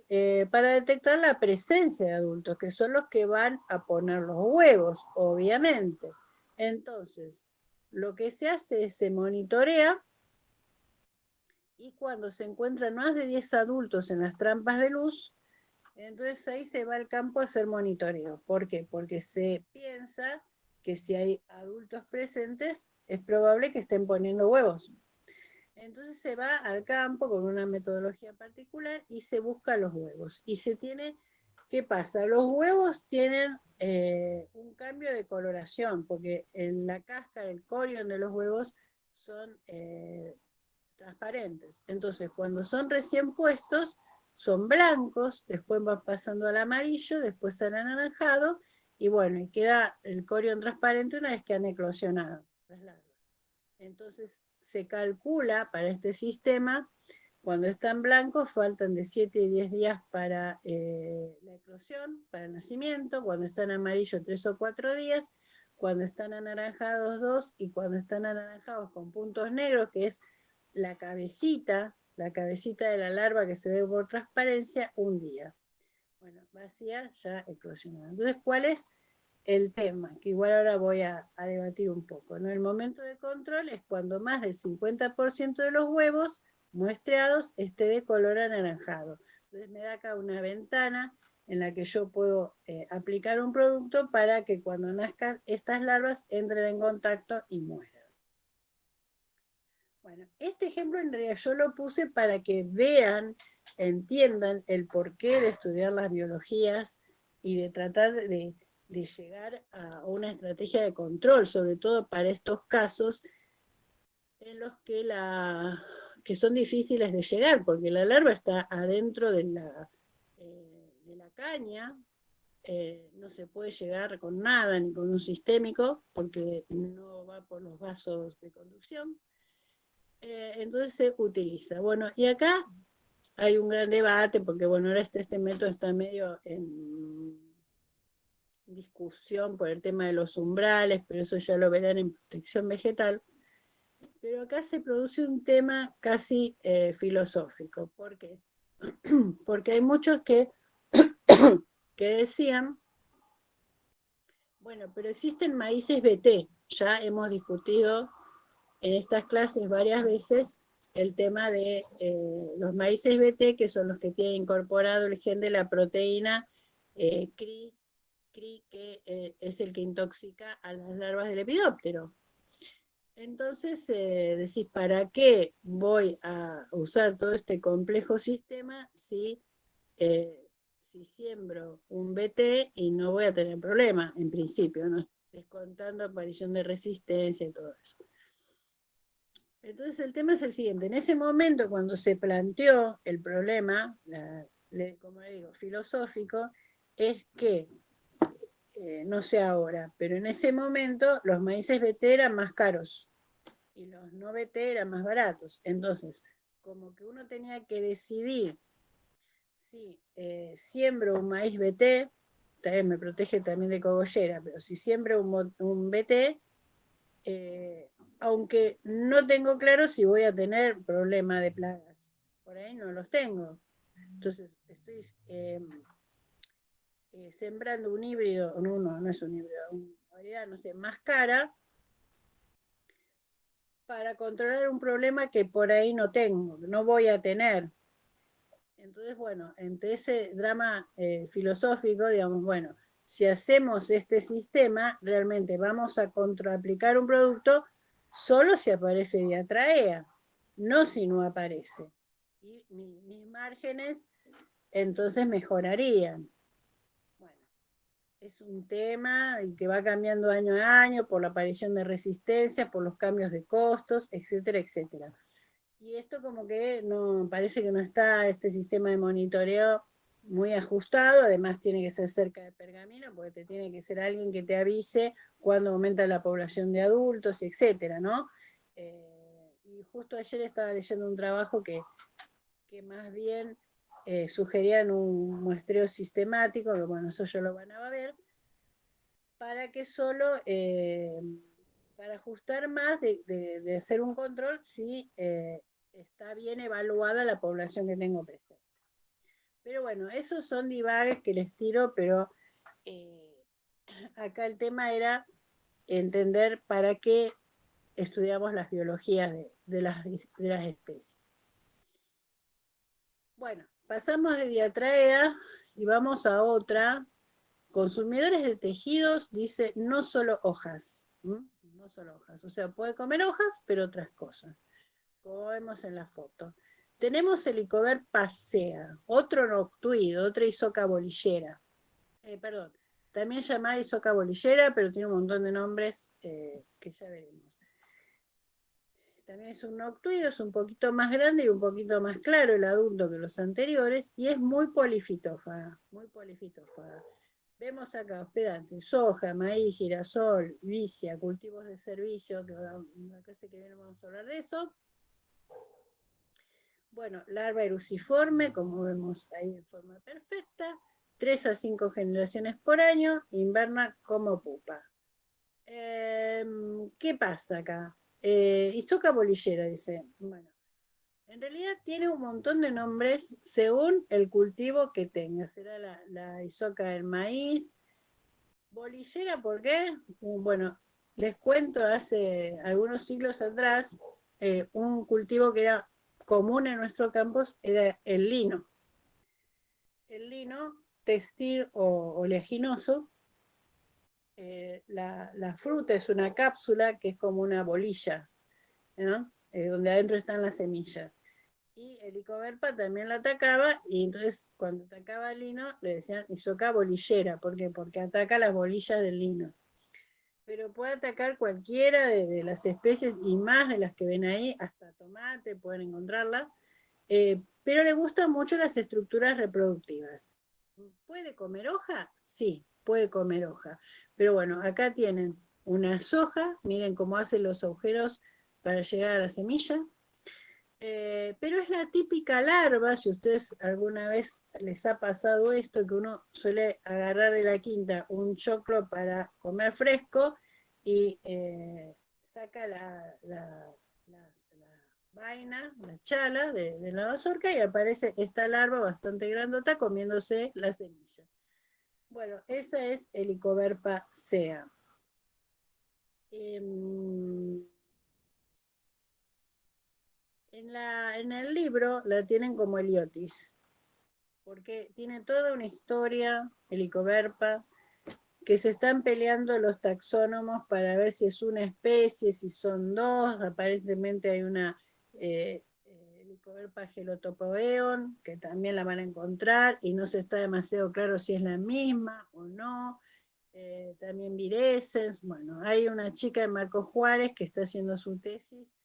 para detectar la presencia de adultos, que son los que van a poner los huevos, obviamente. Entonces, lo que se hace es se monitorea, y cuando se encuentran más de 10 adultos en las trampas de luz, entonces ahí se va al campo a hacer monitoreo. ¿Por qué? Porque se piensa que si hay adultos presentes, es probable que estén poniendo huevos. Entonces se va al campo con una metodología particular y se busca los huevos. Y se tiene, ¿qué pasa? Los huevos tienen un cambio de coloración, porque en la cáscara, el corion de los huevos son transparentes. Entonces, cuando son recién puestos, son blancos, después van pasando al amarillo, después al anaranjado, y bueno, y queda el corion transparente una vez que han eclosionado las larvas. Entonces se calcula para este sistema, cuando están blancos faltan de 7 y 10 días para la eclosión, para el nacimiento, cuando están amarillos 3 o 4 días, cuando están anaranjados 2, y cuando están anaranjados con puntos negros, que es la cabecita de la larva que se ve por transparencia, 1 día. Bueno, vacía ya eclosionada. Entonces, ¿cuál es el tema? Que igual ahora voy a debatir un poco, ¿no? El momento de control es cuando más del 50% de los huevos muestreados esté de color anaranjado. Entonces me da acá una ventana en la que yo puedo aplicar un producto para que cuando nazcan estas larvas entren en contacto y mueran. Bueno, este ejemplo en realidad yo lo puse para que vean, entiendan el porqué de estudiar las biologías y de tratar de llegar a una estrategia de control, sobre todo para estos casos en los que son difíciles de llegar, porque la larva está adentro de la caña, no se puede llegar con nada, ni con un sistémico, porque no va por los vasos de conducción. entonces se utiliza. Bueno, y acá hay un gran debate, porque bueno, ahora este método está medio en discusión por el tema de los umbrales, pero eso ya lo verán en protección vegetal. Pero acá se produce un tema casi filosófico. ¿Por qué? Porque hay muchos que decían, bueno, pero existen maíces BT. Ya hemos discutido en estas clases varias veces el tema de los maíces BT, que son los que tienen incorporado el gen de la proteína CRI, que es el que intoxica a las larvas del lepidóptero. Entonces decís, ¿para qué voy a usar todo este complejo sistema si siembro un BT y no voy a tener problema, en principio, ¿no? Descontando aparición de resistencia y todo eso? Entonces el tema es el siguiente: en ese momento, cuando se planteó el problema, como le digo, filosófico, es que, no sé ahora, pero en ese momento los maíces BT eran más caros y los no BT eran más baratos. Entonces, como que uno tenía que decidir si siembro un maíz BT, también me protege también de cogollera, pero si siembro un BT, aunque no tengo claro si voy a tener problema de plagas, por ahí no los tengo. Entonces estoy sembrando un híbrido, no es un híbrido, una variedad, no sé, más cara, para controlar un problema que por ahí no tengo, no voy a tener. Entonces, bueno, entre ese drama filosófico, digamos, bueno, si hacemos este sistema, realmente vamos a contraaplicar un producto solo si aparece diatraea, no si no aparece. Y mis márgenes entonces mejorarían. Bueno, es un tema que va cambiando año a año por la aparición de resistencia, por los cambios de costos, etcétera, etcétera. Y esto como que no, parece que no está este sistema de monitoreo muy ajustado. Además tiene que ser cerca de Pergamino, porque te tiene que ser alguien que te avise cuando aumenta la población de adultos, etcétera, ¿no? Y justo ayer estaba leyendo un trabajo que más bien sugerían un muestreo sistemático, que bueno, eso ya lo van a ver, para que solo, para ajustar más de hacer un control si está bien evaluada la población que tengo presente. Pero bueno, esos son divagues que les tiro, pero acá el tema era entender para qué estudiamos las biologías de las especies. Bueno, pasamos de diatraea y vamos a otra. Consumidores de tejidos, dice, no solo hojas. No solo hojas. O sea, puede comer hojas, pero otras cosas, como vemos en la foto. Tenemos Helicobacter pacea, otro noctuido, otra Hisoca bolillera. Perdón, también llamada Hisoca bolillera, pero tiene un montón de nombres que ya veremos. También es un noctuido, es un poquito más grande y un poquito más claro el adulto que los anteriores, y es muy polifitófaga, muy polifitófaga. Vemos acá hospedantes: soja, maíz, girasol, vicia, cultivos de servicio, que la clase que viene vamos a hablar de eso. Bueno, larva eruciforme, como vemos ahí en forma perfecta, 3 a 5 generaciones por año, inverna como pupa. ¿Qué pasa acá? Hisoca bolillera, dice. Bueno, en realidad tiene un montón de nombres según el cultivo que tenga. Será la hisoca del maíz. Bolillera, ¿por qué? Bueno, les cuento, hace algunos siglos atrás, un cultivo que era común en nuestro campus era el lino. El lino textil o oleaginoso. La fruta es una cápsula que es como una bolilla, ¿no? Donde adentro están las semillas. Y el Helicobacter también la atacaba, y entonces cuando atacaba el lino le decían Hisoca bolillera. ¿Por qué? Porque ataca las bolillas del lino. Pero puede atacar cualquiera de las especies y más de las que ven ahí, hasta tomate, pueden encontrarla, pero le gustan mucho las estructuras reproductivas. ¿Puede comer hoja? Sí, puede comer hoja. Pero bueno, acá tienen una soja, miren cómo hace los agujeros para llegar a la semilla. Pero es la típica larva, si ustedes alguna vez les ha pasado esto, que uno suele agarrar de la quinta un choclo para comer fresco y saca la vaina, la chala de la mazorca y aparece esta larva bastante grandota comiéndose la semilla. Bueno, esa es Helicoverpa sea. En el libro la tienen como Heliotis, porque tiene toda una historia, Helicoverpa, que se están peleando los taxónomos para ver si es una especie, si son dos. Aparentemente hay una Helicoverpa gelotopoeon, que también la van a encontrar, y no se está demasiado claro si es la misma o no. También virescens. Bueno, hay una chica de Marcos Juárez que está haciendo su tesis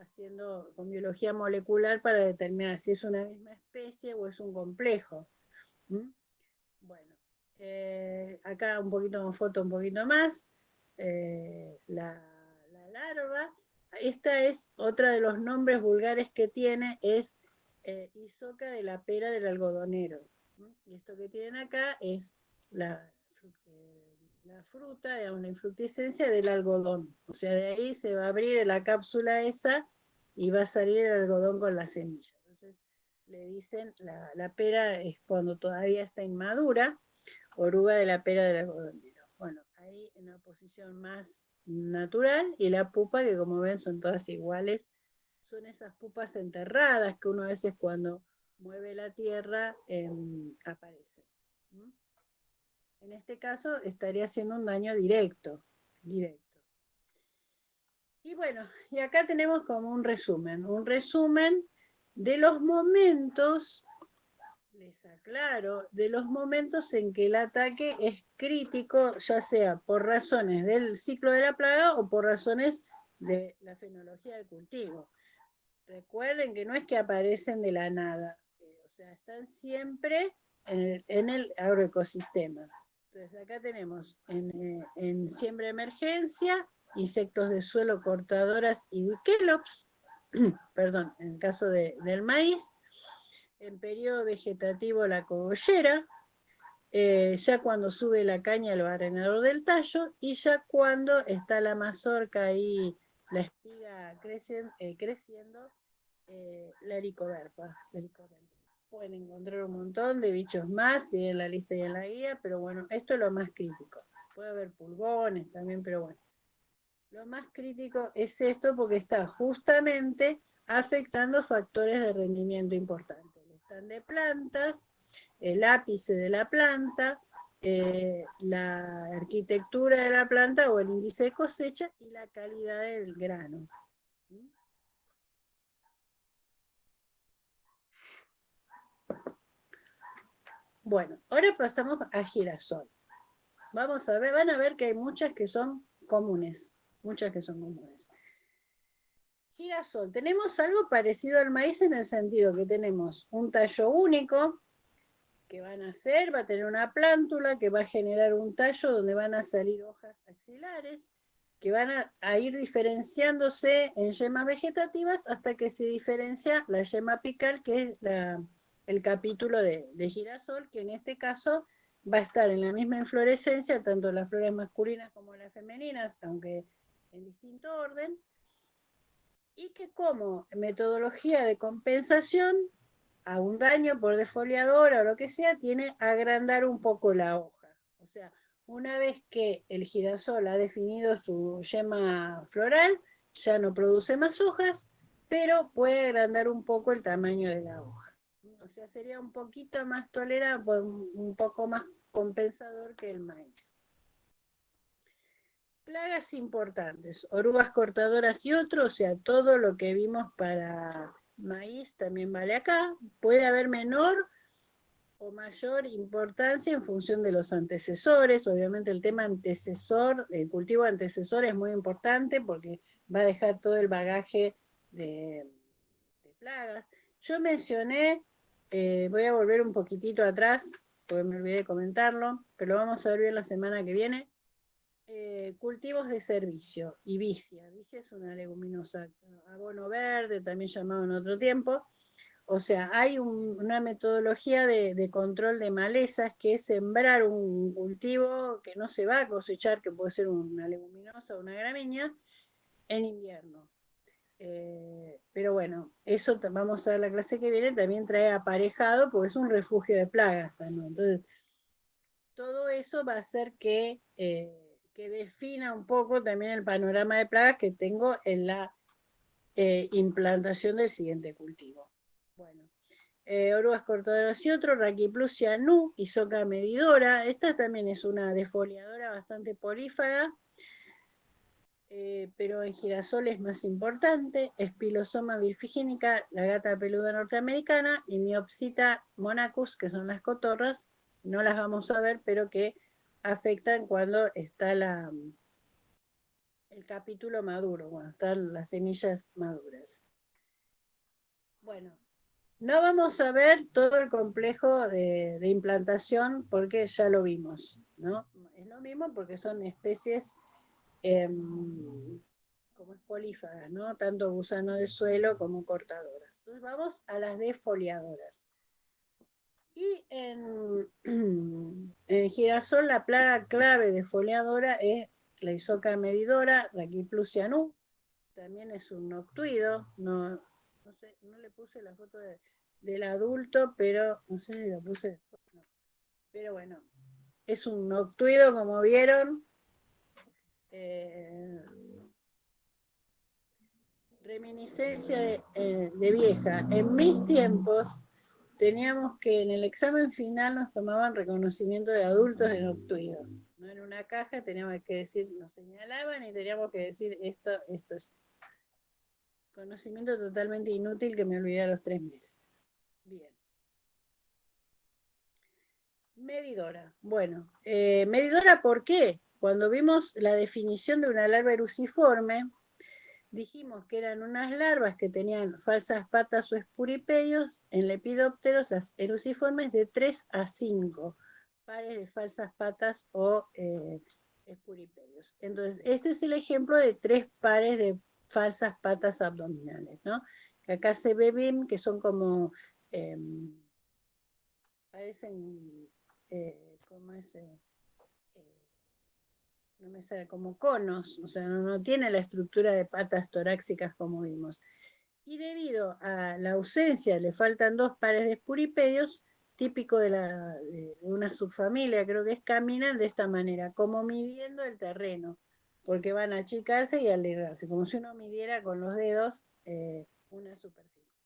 haciendo con biología molecular para determinar si es una misma especie o es un complejo. Bueno, acá un poquito con foto, un poquito más. La larva, esta es otra de los nombres vulgares que tiene, es Isoca de la pera del algodonero. Y esto que tienen acá es la fruta, digamos, la infructescencia del algodón. O sea, de ahí se va a abrir la cápsula esa y va a salir el algodón con la semilla. Entonces, le dicen, la pera es cuando todavía está inmadura, oruga de la pera del algodonero. Bueno, ahí en una posición más natural, y la pupa, que como ven son todas iguales, son esas pupas enterradas que uno a veces cuando mueve la tierra aparece. En este caso estaría haciendo un daño directo. Y bueno, y acá tenemos como un resumen de los momentos, les aclaro, de los momentos en que el ataque es crítico, ya sea por razones del ciclo de la plaga o por razones de la fenología del cultivo. Recuerden que no es que aparecen de la nada, o sea, están siempre en el agroecosistema. Entonces acá tenemos en siembra de emergencia, insectos de suelo, cortadoras y biquelops, perdón, en el caso del maíz, en periodo vegetativo la cogollera, ya cuando sube la caña el barrenador del tallo, y ya cuando está la mazorca ahí, la espiga creciendo, la helicoverpa. Pueden encontrar un montón de bichos más, tienen la lista y en la guía, pero bueno, esto es lo más crítico. Puede haber pulgones también, pero bueno. Lo más crítico es esto porque está justamente afectando factores de rendimiento importantes. El stand de plantas, el ápice de la planta, la arquitectura de la planta o el índice de cosecha y la calidad del grano. Bueno, ahora pasamos a girasol. Vamos a ver, van a ver que hay muchas que son comunes. Girasol, tenemos algo parecido al maíz en el sentido que tenemos un tallo único que va a nacer, va a tener una plántula que va a generar un tallo donde van a salir hojas axilares que van a ir diferenciándose en yemas vegetativas hasta que se diferencia la yema apical, que es el capítulo de girasol, que en este caso va a estar en la misma inflorescencia, tanto las flores masculinas como las femeninas, aunque en distinto orden, y que como metodología de compensación a un daño por defoliadora o lo que sea, tiene agrandar un poco la hoja. O sea, una vez que el girasol ha definido su yema floral, ya no produce más hojas, pero puede agrandar un poco el tamaño de la hoja. O sea, sería un poquito más tolerable, un poco más compensador que el maíz. Plagas importantes, orugas cortadoras y otros, o sea, todo lo que vimos para maíz también vale acá. Puede haber menor o mayor importancia en función de los antecesores. Obviamente el tema antecesor, el cultivo antecesor es muy importante porque va a dejar todo el bagaje de plagas. Yo mencioné, voy a volver un poquitito atrás, porque me olvidé de comentarlo, pero lo vamos a ver bien la semana que viene. cultivos de servicio y vicia. Vicia es una leguminosa, abono verde, también llamado en otro tiempo. O sea, hay una metodología de control de malezas que es sembrar un cultivo que no se va a cosechar, que puede ser una leguminosa o una gramínea, en invierno. Pero bueno, eso vamos a ver la clase que viene, también trae aparejado, porque es un refugio de plagas también. Entonces, todo eso va a hacer que defina un poco también el panorama de plagas que tengo en la implantación del siguiente cultivo. Bueno, orugas cortadoras y otro, Rachyplusia nu, Hisoca medidora. Esta también es una defoliadora bastante polífaga, pero en girasol es más importante. Spilosoma virfigénica, la gata peluda norteamericana, y Miopsita monachus, que son las cotorras. No las vamos a ver, pero que afectan cuando está el capítulo maduro, bueno, están las semillas maduras. Bueno, no vamos a ver todo el complejo de implantación porque ya lo vimos, ¿no? Es lo mismo porque son especies como es polífagas, ¿no? Tanto gusano de suelo como cortadoras. Entonces vamos a las defoliadoras. Y en girasol la plaga clave defoliadora es la Hisoca medidora, Rachyplusia nu, también es un noctuido, no sé, no le puse la foto del adulto, pero no sé si la puse después, no. Pero bueno, es un noctuido como vieron. Reminiscencia de vieja. En mis tiempos teníamos que en el examen final nos tomaban reconocimiento de adultos de noctuido. ¿No? En una caja teníamos que decir, nos señalaban y teníamos que decir esto es conocimiento totalmente inútil que me olvidé a los 3 meses. Bien. Medidora. Bueno, medidora, ¿por qué? Cuando vimos la definición de una larva eruciforme, dijimos que eran unas larvas que tenían falsas patas o espuripedios, en lepidópteros, las eruciformes, de 3 a 5 pares de falsas patas o espuripedios. Entonces, este es el ejemplo de 3 pares de falsas patas abdominales, ¿no? Que acá se ve bien que son como, parecen, ¿cómo es? No me sale, como conos, o sea, no tiene la estructura de patas torácicas como vimos. Y debido a la ausencia, le faltan 2 pares de espuripedios, típico de una subfamilia, creo que es, caminan de esta manera, como midiendo el terreno, porque van a achicarse y alargarse, como si uno midiera con los dedos una superficie.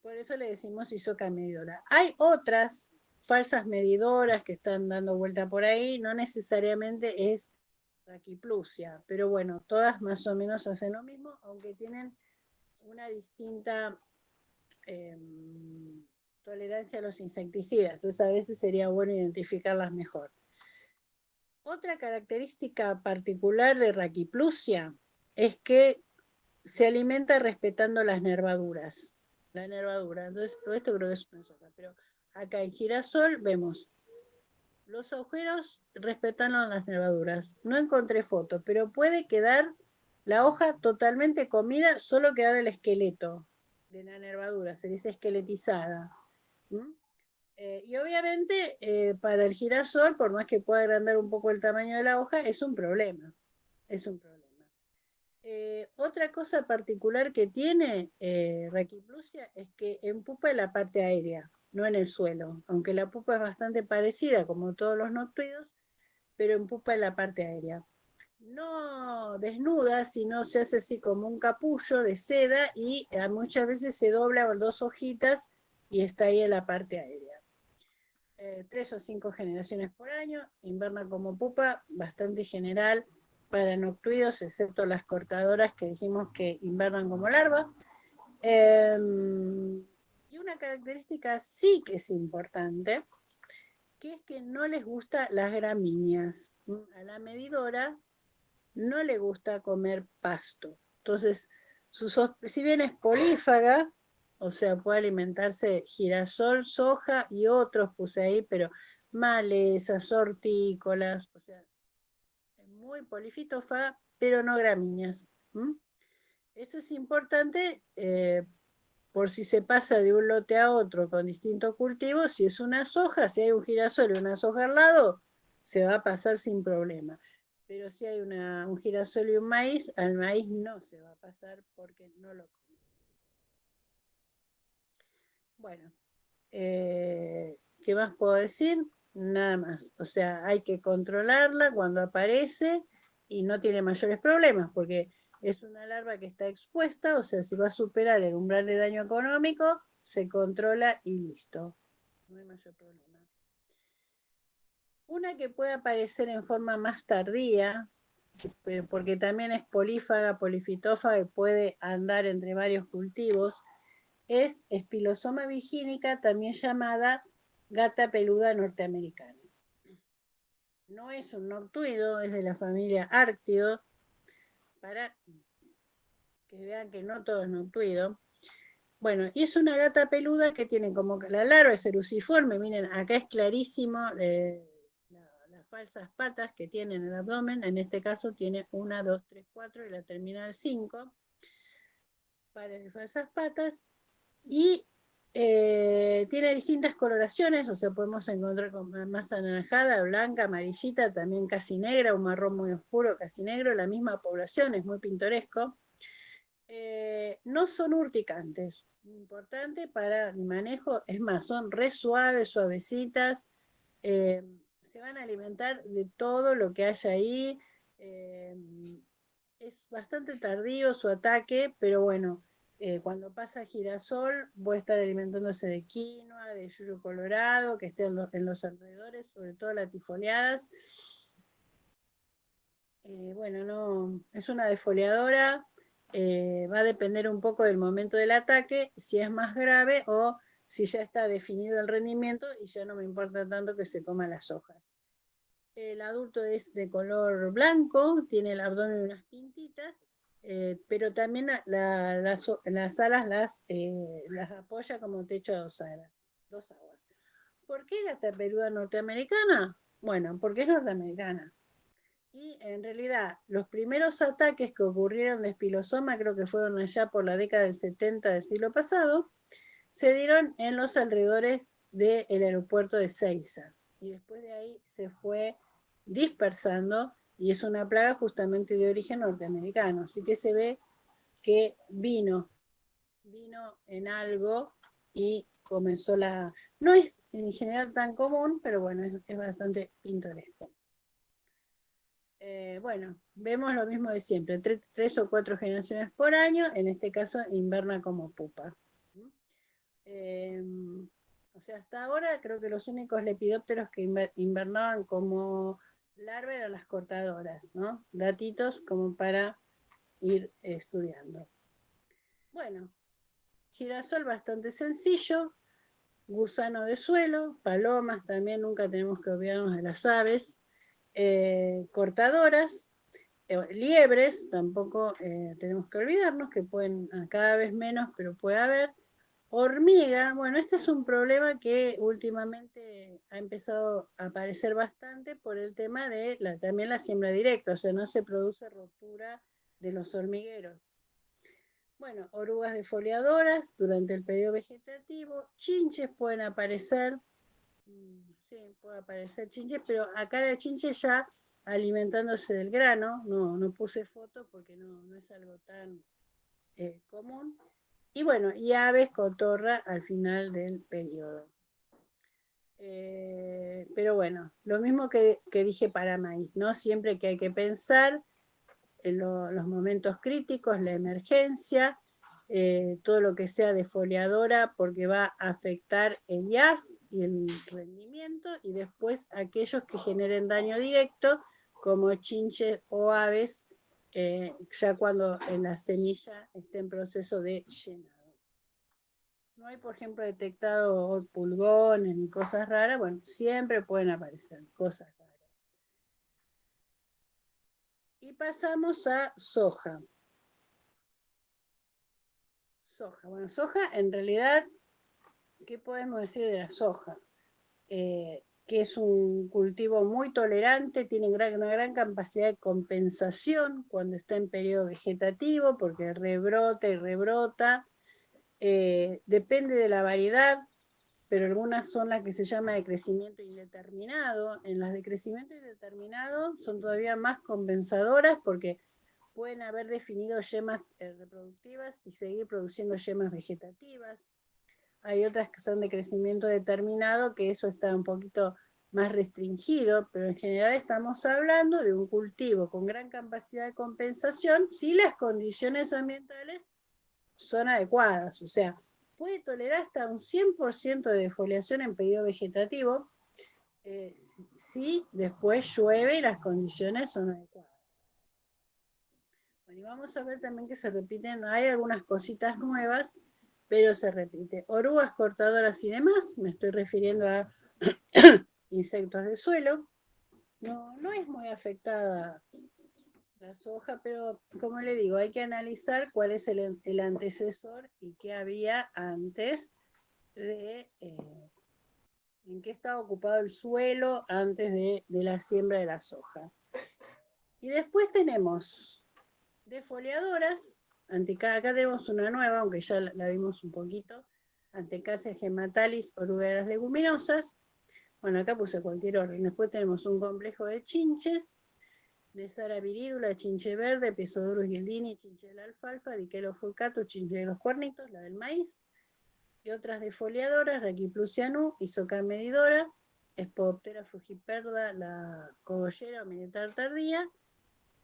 Por eso le decimos Hisoca medidora. Hay otras falsas medidoras que están dando vuelta por ahí, no necesariamente es Rachyplusia, pero bueno, todas más o menos hacen lo mismo, aunque tienen una distinta tolerancia a los insecticidas, entonces a veces sería bueno identificarlas mejor. Otra característica particular de Rachyplusia es que se alimenta respetando las nervaduras. La nervadura, entonces todo esto creo que es una sola, pero acá en girasol vemos los agujeros respetando las nervaduras. No encontré foto, pero puede quedar la hoja totalmente comida, solo quedar el esqueleto de la nervadura, se dice esqueletizada. Y obviamente para el girasol, por más que pueda agrandar un poco el tamaño de la hoja, es un problema. Es un problema. Otra cosa particular que tiene Rachyplusia es que empupa en la parte aérea, no en el suelo, aunque la pupa es bastante parecida como todos los noctuidos, pero empupa en la parte aérea. No desnuda, sino se hace así como un capullo de seda y muchas veces se dobla con 2 hojitas y está ahí en la parte aérea. 3 o 5 generaciones por año, inverna como pupa, bastante general para noctuidos, excepto las cortadoras que dijimos que invernan como larva. Y una característica sí que es importante, que es que no les gusta las gramíneas. A la medidora no le gusta comer pasto. Entonces, si bien es polífaga, o sea, puede alimentarse girasol, soja y otros puse ahí, pero malezas, hortícolas, o sea, muy polifitofa, pero no gramíneas. Eso es importante por si se pasa de un lote a otro con distintos cultivos. Si es una soja, si hay un girasol y una soja al lado, se va a pasar sin problema. Pero si hay un girasol y un maíz, al maíz no se va a pasar porque no lo come. Bueno, ¿qué más puedo decir? Nada más. O sea, hay que controlarla cuando aparece y no tiene mayores problemas, porque es una larva que está expuesta, o sea, si va a superar el umbral de daño económico, se controla y listo. No hay mayor problema. Una que puede aparecer en forma más tardía, porque también es polífaga, polifitófaga y puede andar entre varios cultivos, es Spilosoma virginica, también llamada gata peluda norteamericana. No es un noctuido, es de la familia Arctido, para que vean que no todo es noctuido. Bueno, y es una gata peluda que tiene como que la larva es eruciforme, miren, acá es clarísimo las falsas patas que tiene en el abdomen, en este caso tiene 1, 2, 3, 4 y la terminal 5, pares de falsas patas, y tiene distintas coloraciones, o sea, podemos encontrar con más anaranjada, blanca, amarillita, también casi negra, un marrón muy oscuro, casi negro, la misma población, es muy pintoresco. No son urticantes, importante para el manejo, es más, son re suaves, suavecitas, se van a alimentar de todo lo que haya ahí, es bastante tardío su ataque, pero bueno, cuando pasa girasol, voy a estar alimentándose de quinoa, de yuyo colorado, que esté en los alrededores, sobre todo latifoliadas. Bueno, no, es una defoliadora, va a depender un poco del momento del ataque, si es más grave o si ya está definido el rendimiento y ya no me importa tanto que se coman las hojas. El adulto es de color blanco, tiene el abdomen y unas pintitas, pero también las alas las apoya como techo de 2 aguas. ¿Por qué gata peluda norteamericana? Bueno, porque es norteamericana. Y en realidad, los primeros ataques que ocurrieron de espilosoma, creo que fueron allá por la década del 70 del siglo pasado, se dieron en los alrededores del aeropuerto de Ezeiza. Y después de ahí se fue dispersando y es una plaga justamente de origen norteamericano. Así que se ve que vino en algo y comenzó la... No es en general tan común, pero bueno, es bastante pintoresco. Bueno, vemos lo mismo de siempre, 3 o 4 generaciones por año, en este caso inverna como pupa. O sea, hasta ahora creo que los únicos lepidópteros que invernaban como larva eran las cortadoras, ¿no? Datitos como para ir estudiando. Bueno, girasol bastante sencillo, gusano de suelo, palomas también, nunca tenemos que olvidarnos de las aves, cortadoras, liebres, tampoco tenemos que olvidarnos que pueden, cada vez menos, pero puede haber. Hormiga, bueno, este es un problema que últimamente ha empezado a aparecer bastante por el tema de también la siembra directa, o sea, no se produce rotura de los hormigueros. Bueno, orugas defoliadoras durante el periodo vegetativo, chinches pueden aparecer, sí, puede aparecer chinches, pero acá la chinche ya alimentándose del grano, no puse foto porque no es algo tan común. Y bueno, y aves cotorra al final del periodo. Pero bueno, lo mismo que dije para maíz, ¿no? Siempre que hay que pensar en los momentos críticos, la emergencia, todo lo que sea defoliadora, porque va a afectar el IAF y el rendimiento, y después aquellos que generen daño directo, como chinches o aves, ya cuando la semilla esté en proceso de llenado. No hay, por ejemplo, detectado pulgones ni cosas raras, bueno, siempre pueden aparecer cosas raras. Y pasamos a soja. Soja, bueno, soja en realidad, ¿qué podemos decir de la soja? que es un cultivo muy tolerante, tiene una gran capacidad de compensación cuando está en periodo vegetativo, porque rebrota y rebrota. Depende de la variedad, pero algunas son las que se llama de crecimiento indeterminado. En las de crecimiento indeterminado son todavía más compensadoras porque pueden haber definido yemas reproductivas y seguir produciendo yemas vegetativas. Hay otras que son de crecimiento determinado, que eso está un poquito más restringido, pero en general estamos hablando de un cultivo con gran capacidad de compensación si las condiciones ambientales son adecuadas. O sea, puede tolerar hasta un 100% de defoliación en periodo vegetativo si después llueve y las condiciones son adecuadas. Bueno, y vamos a ver también que se repiten, hay algunas cositas nuevas, pero se repite. Orugas cortadoras y demás, me estoy refiriendo a insectos de suelo. No es muy afectada la soja, pero como le digo, hay que analizar cuál es el antecesor y qué había antes de en qué estaba ocupado el suelo antes de la siembra de la soja. Y después tenemos defoliadoras. Acá tenemos una nueva, aunque ya la vimos un poquito. Antecasia gematalis, orugueras leguminosas. Bueno, acá puse cualquier orden. Después tenemos un complejo de chinches, Nesara viridula, chinche verde, Pisodurus guildini, chinche de la alfalfa, Dichello fulcatus, chinche de los cuernitos, la del maíz. Y otras defoliadoras, Raquiplusianú, Isoca medidora, Spodoptera frugiperda, la cogollera o militar tardía,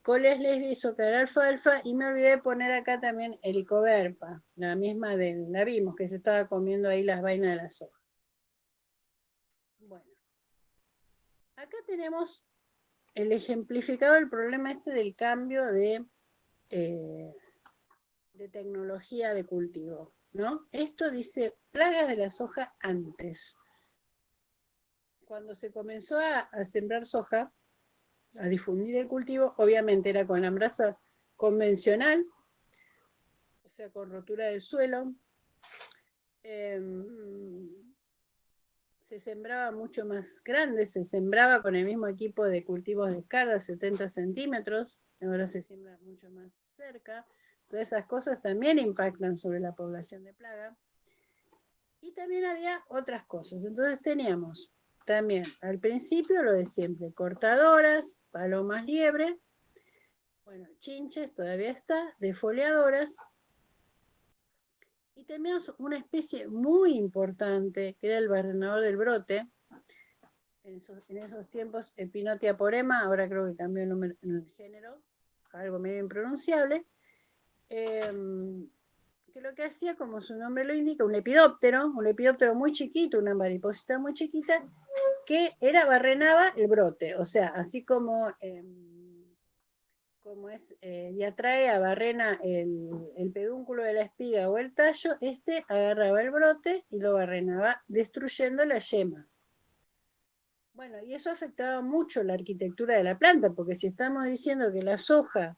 Coles lesbia, Isoca de la alfalfa, y me olvidé de poner acá también Helicoverpa, la misma la vimos, que se estaba comiendo ahí las vainas de la soja. Bueno, acá tenemos el ejemplificado del problema del cambio de tecnología de cultivo, ¿no? Esto dice plagas de la soja antes. Cuando se comenzó a sembrar soja, a difundir el cultivo, obviamente era con lambraza convencional, o sea, con rotura del suelo. Se sembraba mucho más grande, se sembraba con el mismo equipo de cultivos de escarda, 70 centímetros, ahora se siembra mucho más cerca. Todas esas cosas también impactan sobre la población de plaga. Y también había otras cosas. Entonces teníamos también al principio lo de siempre, cortadoras, palomas liebre, bueno, chinches todavía está, defoliadoras. Y teníamos una especie muy importante, que era el barrenador del brote. En esos tiempos, Epinotia porema, ahora creo que cambió el género, algo medio impronunciable, que lo que hacía, como su nombre lo indica, un lepidóptero muy chiquito, una mariposita muy chiquita, que barrenaba el brote, o sea, así como y atrae a barrena el pedúnculo de la espiga o el tallo, agarraba el brote y lo barrenaba, destruyendo la yema. Bueno, y eso afectaba mucho la arquitectura de la planta, porque si estamos diciendo que la soja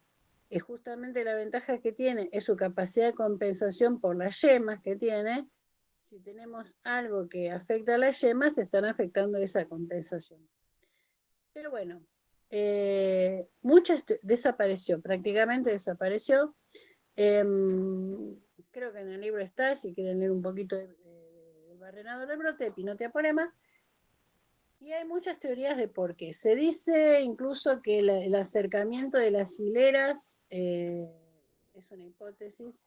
es justamente la ventaja que tiene, es su capacidad de compensación por las yemas que tiene, si tenemos algo que afecta a las yemas, se están afectando esa compensación. Pero bueno, muchas desapareció, prácticamente desapareció. Creo que en el libro está, si quieren leer un poquito del barrenador del brote, de Epinotia porema. Y hay muchas teorías de por qué. Se dice incluso que el acercamiento de las hileras, es una hipótesis,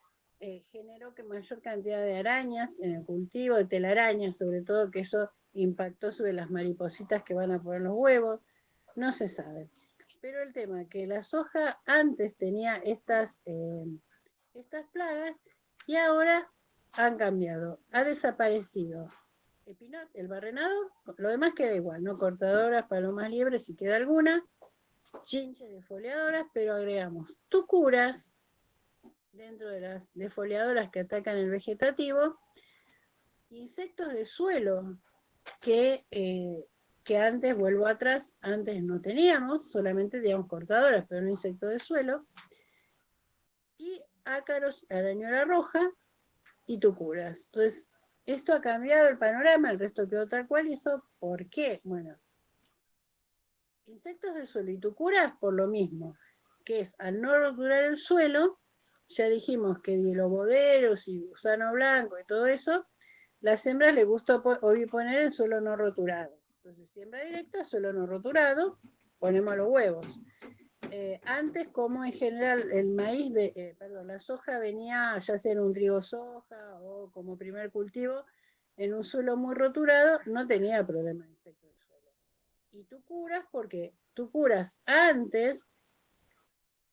generó que mayor cantidad de arañas en el cultivo, de telarañas sobre todo, que eso impactó sobre las maripositas que van a poner los huevos. No se sabe. Pero el tema es que la soja antes tenía estas plagas y ahora han cambiado. Ha desaparecido el barrenador, lo demás queda igual, ¿no? Cortadoras, palomas liebres, si queda alguna, chinches defoliadoras, pero agregamos tucuras dentro de las defoliadoras que atacan el vegetativo, insectos de suelo que antes, vuelvo atrás, antes no teníamos, solamente teníamos cortadoras, pero no insectos de suelo, y ácaros, arañuela roja y tucuras. Entonces, esto ha cambiado el panorama, el resto quedó tal cual, y eso, ¿por qué? Bueno, insectos del suelo y tucuras por lo mismo, que es al no roturar el suelo, ya dijimos que dieloboderos y gusano blanco y todo eso, las hembras les gusta oviponer en suelo no roturado. Entonces, siembra directa, suelo no roturado, ponemos los huevos. Antes, como en general el maíz, la soja venía ya sea en un trigo soja o como primer cultivo, en un suelo muy roturado, no tenía problema de insectos del suelo. Y tucuras, porque tucuras antes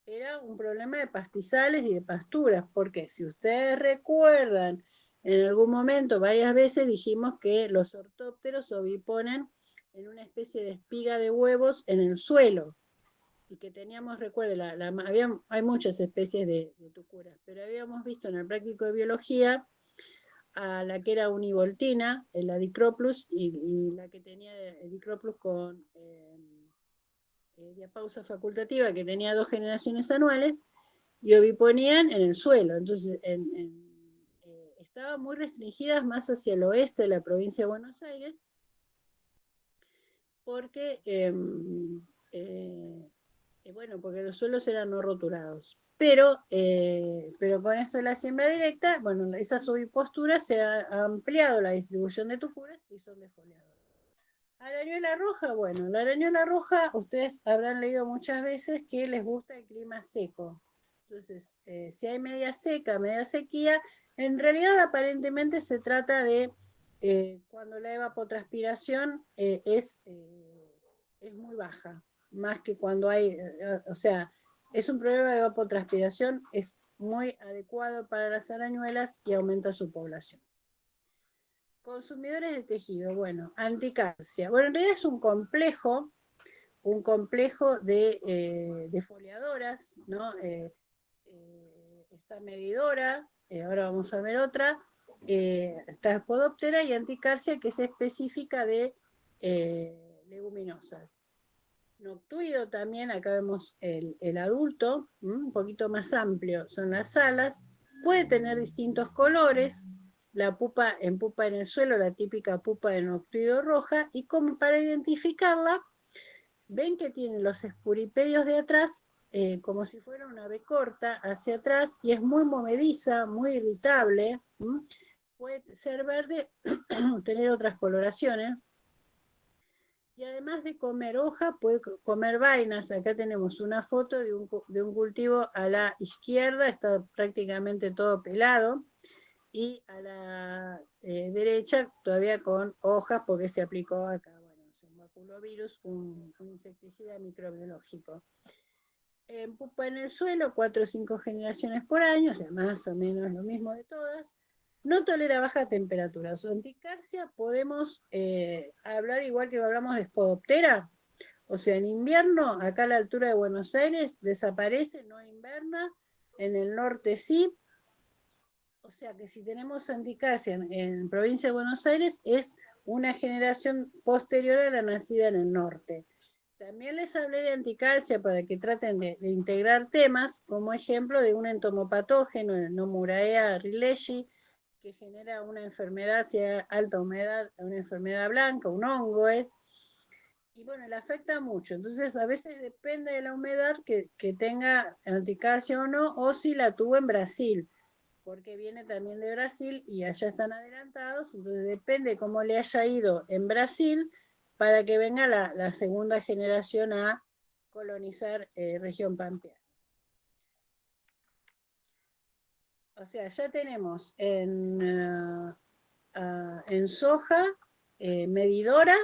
era un problema de pastizales y de pasturas, porque si ustedes recuerdan, en algún momento, varias veces dijimos que los ortópteros oviponen en una especie de espiga de huevos en el suelo, y que teníamos, recuerden, hay muchas especies de tucuras, pero habíamos visto en el práctico de biología a la que era univoltina, el Dicroplus, y la que tenía el Dicroplus con diapausa facultativa, que tenía 2 generaciones anuales, y oviponían en el suelo. Entonces, estaban muy restringidas más hacia el oeste de la provincia de Buenos Aires, porque, bueno, porque los suelos eran no roturados. Pero con esto de la siembra directa, bueno, esas oviposturas se ha ampliado la distribución de tucuras y son defoliadoras. Arañuela roja, bueno, la arañuela roja, ustedes habrán leído muchas veces que les gusta el clima seco. Entonces, si hay media seca, media sequía, en realidad aparentemente se trata de cuando la evapotranspiración es muy baja, más que cuando hay, o sea, es un problema de evapotranspiración, es muy adecuado para las arañuelas y aumenta su población. Consumidores de tejido, bueno, anticarsia. Bueno, en realidad es un complejo de foliadoras, ¿no? Esta medidora, ahora vamos a ver otra, esta podóptera, y anticarsia, que es específica de leguminosas. Noctuido también, acá vemos el adulto, un poquito más amplio, son las alas, puede tener distintos colores, la pupa en el suelo, la típica pupa de noctuido roja, y como para identificarla, ven que tiene los espuripedios de atrás, como si fuera una B corta hacia atrás, y es muy movediza, muy irritable, puede ser verde, tener otras coloraciones, y además de comer hoja, puede comer vainas. Acá tenemos una foto de un cultivo a la izquierda, está prácticamente todo pelado, y a la derecha todavía con hojas, porque se aplicó acá, bueno, es un maculovirus, un insecticida microbiológico. Pupa en el suelo, 4 o 5 generaciones por año, o sea, más o menos lo mismo de todas. No tolera baja temperatura. Su anticarsia podemos hablar igual que hablamos de Spodoptera. O sea, en invierno, acá a la altura de Buenos Aires, desaparece, no inverna. En el norte sí. O sea que si tenemos anticarsia en provincia de Buenos Aires, es una generación posterior a la nacida en el norte. También les hablé de anticarsia para que traten de integrar temas, como ejemplo de un entomopatógeno, el Nomuraea rileyii, que genera una enfermedad, si hay alta humedad, una enfermedad blanca, un hongo es, y bueno, le afecta mucho. Entonces, a veces depende de la humedad que tenga anticarsia o no, o si la tuvo en Brasil, porque viene también de Brasil y allá están adelantados, entonces depende cómo le haya ido en Brasil para que venga la segunda generación a colonizar región pampeana. O sea, ya tenemos en soja medidora,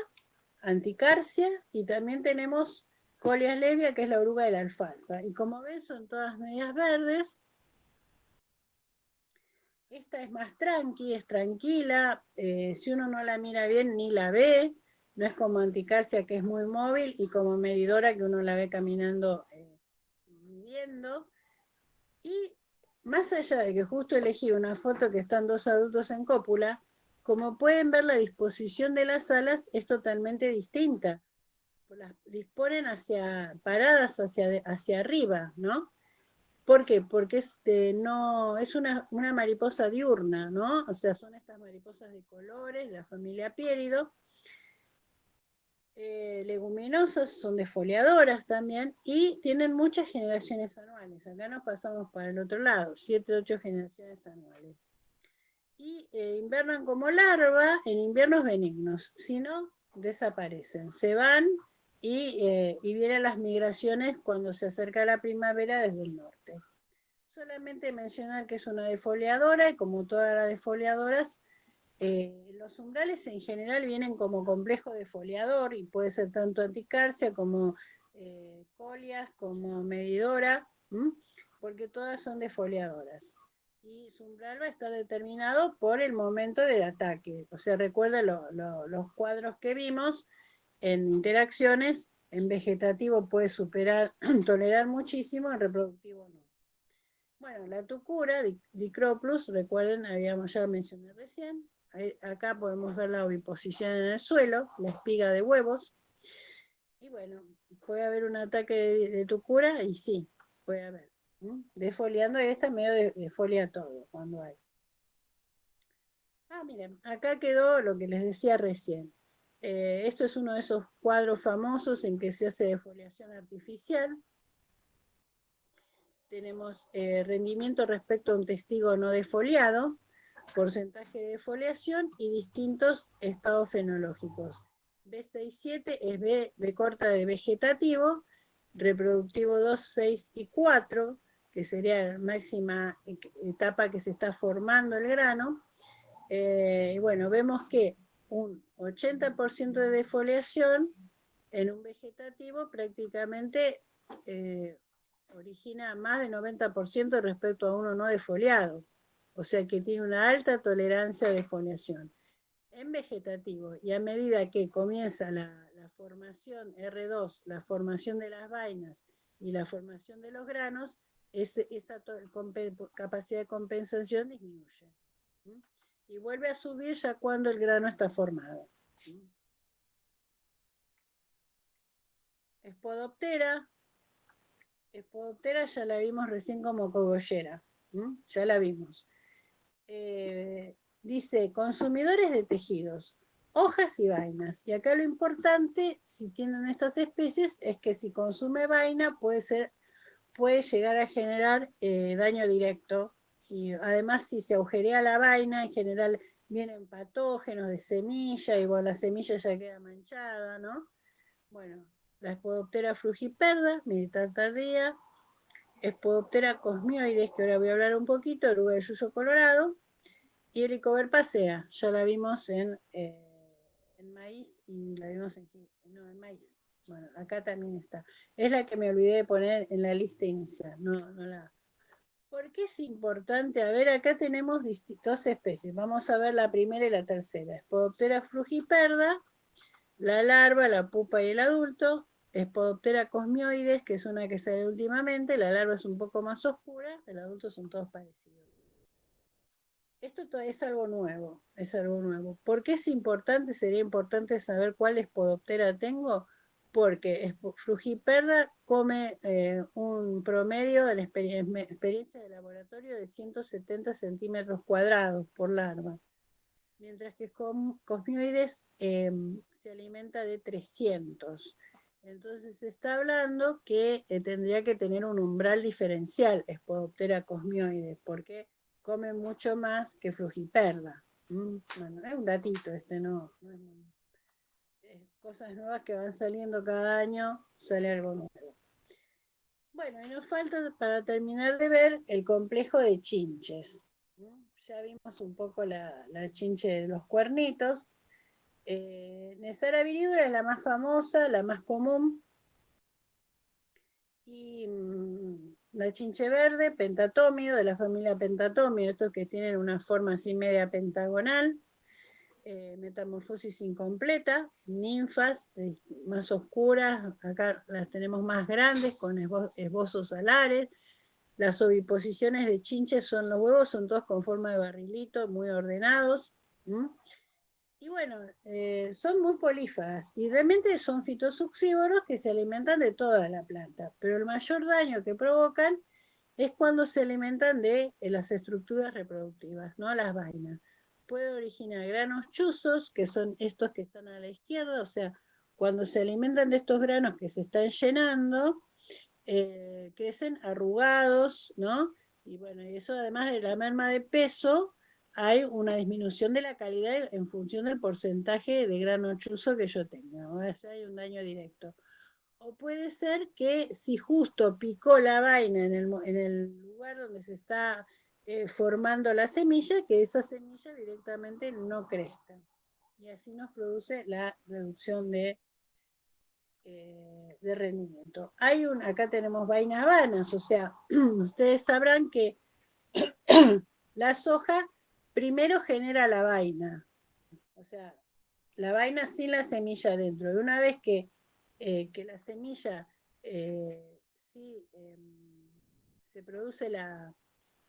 anticarsia, y también tenemos Coleus levia, que es la oruga de la alfalfa. Y como ven, son todas medias verdes. Esta es más tranqui, es tranquila, si uno no la mira bien ni la ve, no es como anticarsia, que es muy móvil, y como medidora, que uno la ve caminando midiendo. Y más allá de que justo elegí una foto que están 2 adultos en cópula, como pueden ver, la disposición de las alas es totalmente distinta. Las disponen paradas hacia arriba, ¿no? ¿Por qué? Porque no, es una mariposa diurna, ¿no? O sea, son estas mariposas de colores de la familia Pierido, leguminosas, son defoliadoras también, y tienen muchas generaciones anuales. Acá nos pasamos para el otro lado, 7, 8 generaciones anuales. Y invernan como larva en inviernos benignos, si no, desaparecen, se van y vienen las migraciones cuando se acerca la primavera desde el norte. Solamente mencionar que es una defoliadora y como todas las defoliadoras, los umbrales en general vienen como complejo defoliador y puede ser tanto anticarsia como colias, como medidora, porque todas son defoliadoras. Y su umbral va a estar determinado por el momento del ataque. O sea, recuerda los cuadros que vimos en interacciones, en vegetativo puede superar, tolerar muchísimo, en reproductivo no. Bueno, la tucura, Dicroplus, recuerden, ya lo mencioné recién. Acá podemos ver la oviposición en el suelo, la espiga de huevos. Y bueno, puede haber un ataque de tucura, y sí, puede haber. Defoliando esta medio defolia todo cuando hay. Miren, acá quedó lo que les decía recién. Esto es uno de esos cuadros famosos en que se hace defoliación artificial. Tenemos rendimiento respecto a un testigo no defoliado, porcentaje de defoliación y distintos estados fenológicos. B6-7 es B corta de vegetativo, reproductivo 2, 6 y 4, que sería la máxima etapa que se está formando el grano. Y bueno, vemos que un 80% de defoliación en un vegetativo prácticamente origina más de 90% respecto a uno no defoliado. O sea que tiene una alta tolerancia a defoliación. En vegetativo, y a medida que comienza la formación R2, la formación de las vainas y la formación de los granos, esa capacidad de compensación disminuye. Y vuelve a subir ya cuando el grano está formado. Espodoptera. Espodoptera ya la vimos recién como cogollera. Ya la vimos. Dice, consumidores de tejidos, hojas y vainas. Y acá lo importante, si tienen estas especies, es que si consume vaina puede llegar a generar daño directo. Y además, si se agujerea la vaina, en general vienen patógenos de semilla y bueno, la semilla ya queda manchada, ¿no? Bueno, la Espodoptera frugiperda, militar tardía, Espodoptera cosmioides, que ahora voy a hablar un poquito, oruga de yuyo colorado, y Helicoverpacea, ya la vimos en maíz y la vimos en maíz. Bueno, acá también está. Es la que me olvidé de poner en la lista inicial. ¿Por qué es importante? A ver, acá tenemos dos especies. Vamos a ver la primera y la tercera. Espodoptera frugiperda, la larva, la pupa y el adulto. Espodoptera cosmioides, que es una que sale últimamente. La larva es un poco más oscura, el adulto son todos parecidos. Esto es algo nuevo, es algo nuevo. ¿Por qué es importante? Sería importante saber cuál Espodoptera tengo, porque frugiperda come un promedio de la experiencia de laboratorio de 170 centímetros cuadrados por larva, mientras que cosmioides se alimenta de 300. Entonces se está hablando que tendría que tener un umbral diferencial Espodoptera cosmioides, porque come mucho más que frugiperda. Bueno, es un datito no es cosas nuevas que van saliendo cada año, sale algo nuevo. Bueno, y nos falta para terminar de ver el complejo de chinches. Ya vimos un poco la chinche de los cuernitos. Nesara viridura es la más famosa, la más común. Y la chinche verde, pentatómido, de la familia pentatómido, estos que tienen una forma así media pentagonal. Metamorfosis incompleta, ninfas más oscuras, acá las tenemos más grandes con esbozos alares. Las oviposiciones de chinches son los huevos, son todos con forma de barrilito, muy ordenados. Y bueno, son muy polífagas y realmente son fitosuccívoros que se alimentan de toda la planta, pero el mayor daño que provocan es cuando se alimentan de las estructuras reproductivas, no las vainas. Puede originar granos chuzos, que son estos que están a la izquierda, o sea, cuando se alimentan de estos granos que se están llenando, crecen arrugados, ¿no? Y bueno, y eso además de la merma de peso, hay una disminución de la calidad en función del porcentaje de grano chuzo que yo tenga, o sea, hay un daño directo. O puede ser que si justo picó la vaina en el lugar donde se está formando la semilla, que esa semilla directamente no crezca. Y así nos produce la reducción de rendimiento. Acá tenemos vainas vanas, o sea, ustedes sabrán que la soja primero genera la vaina, o sea, la vaina sin la semilla dentro. Y una vez que la semilla sí se produce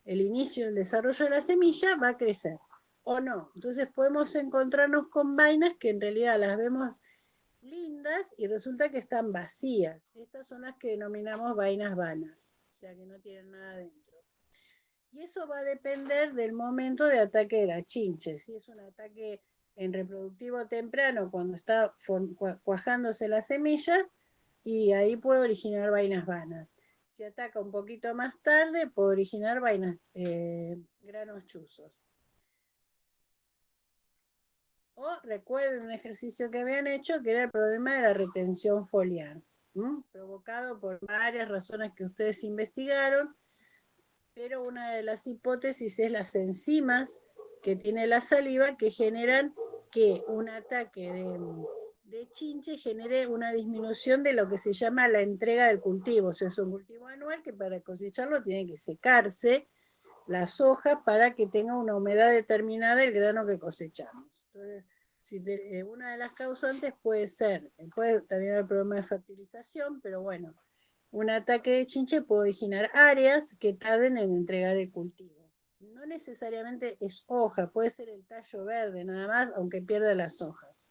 el inicio del desarrollo de la semilla, va a crecer o no. Entonces podemos encontrarnos con vainas que en realidad las vemos lindas y resulta que están vacías. Estas son las que denominamos vainas vanas, o sea que no tienen nada dentro. Y eso va a depender del momento de ataque de la chinche. Si es un ataque en reproductivo temprano, cuando está cuajándose la semilla, y ahí puede originar vainas vanas. Si ataca un poquito más tarde, puede originar vainas, granos chuzos. O recuerden un ejercicio que habían hecho, que era el problema de la retención foliar, provocado por varias razones que ustedes investigaron, pero una de las hipótesis es las enzimas que tiene la saliva que generan que un ataque de chinche genere una disminución de lo que se llama la entrega del cultivo. O sea, es un cultivo anual que para cosecharlo tiene que secarse las hojas para que tenga una humedad determinada el grano que cosechamos. Entonces, una de las causantes puede también haber problema de fertilización, pero bueno, un ataque de chinche puede originar áreas que tarden en entregar el cultivo. No necesariamente es hoja, puede ser el tallo verde nada más, aunque pierda las hojas.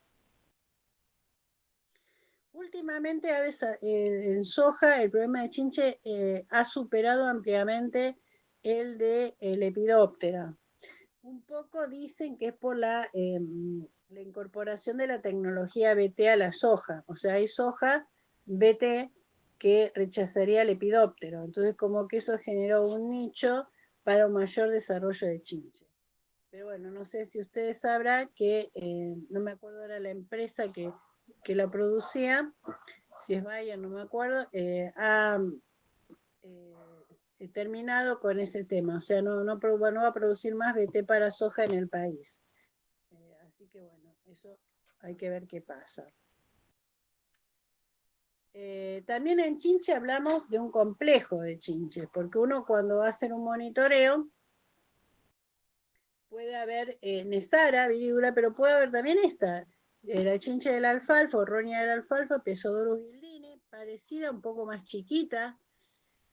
Últimamente en soja el problema de chinche ha superado ampliamente el de Lepidoptera. Un poco dicen que es por la incorporación de la tecnología BT a la soja. O sea, hay soja BT que rechazaría el lepidóptero. Entonces, como que eso generó un nicho para un mayor desarrollo de chinche. Pero bueno, no sé si ustedes sabrán que, no me acuerdo ahora la empresa que la producía, si es Bayer, no me acuerdo, ha terminado con ese tema. O sea, no va a producir más BT para soja en el país. Así que bueno, eso hay que ver qué pasa. También en chinche hablamos de un complejo de chinches, porque uno cuando va a hacer un monitoreo puede haber Nesara, virídula, pero puede haber también esta, la chinche del alfalfa, o roña del alfalfa, Pezodorus guildini, parecida, un poco más chiquita,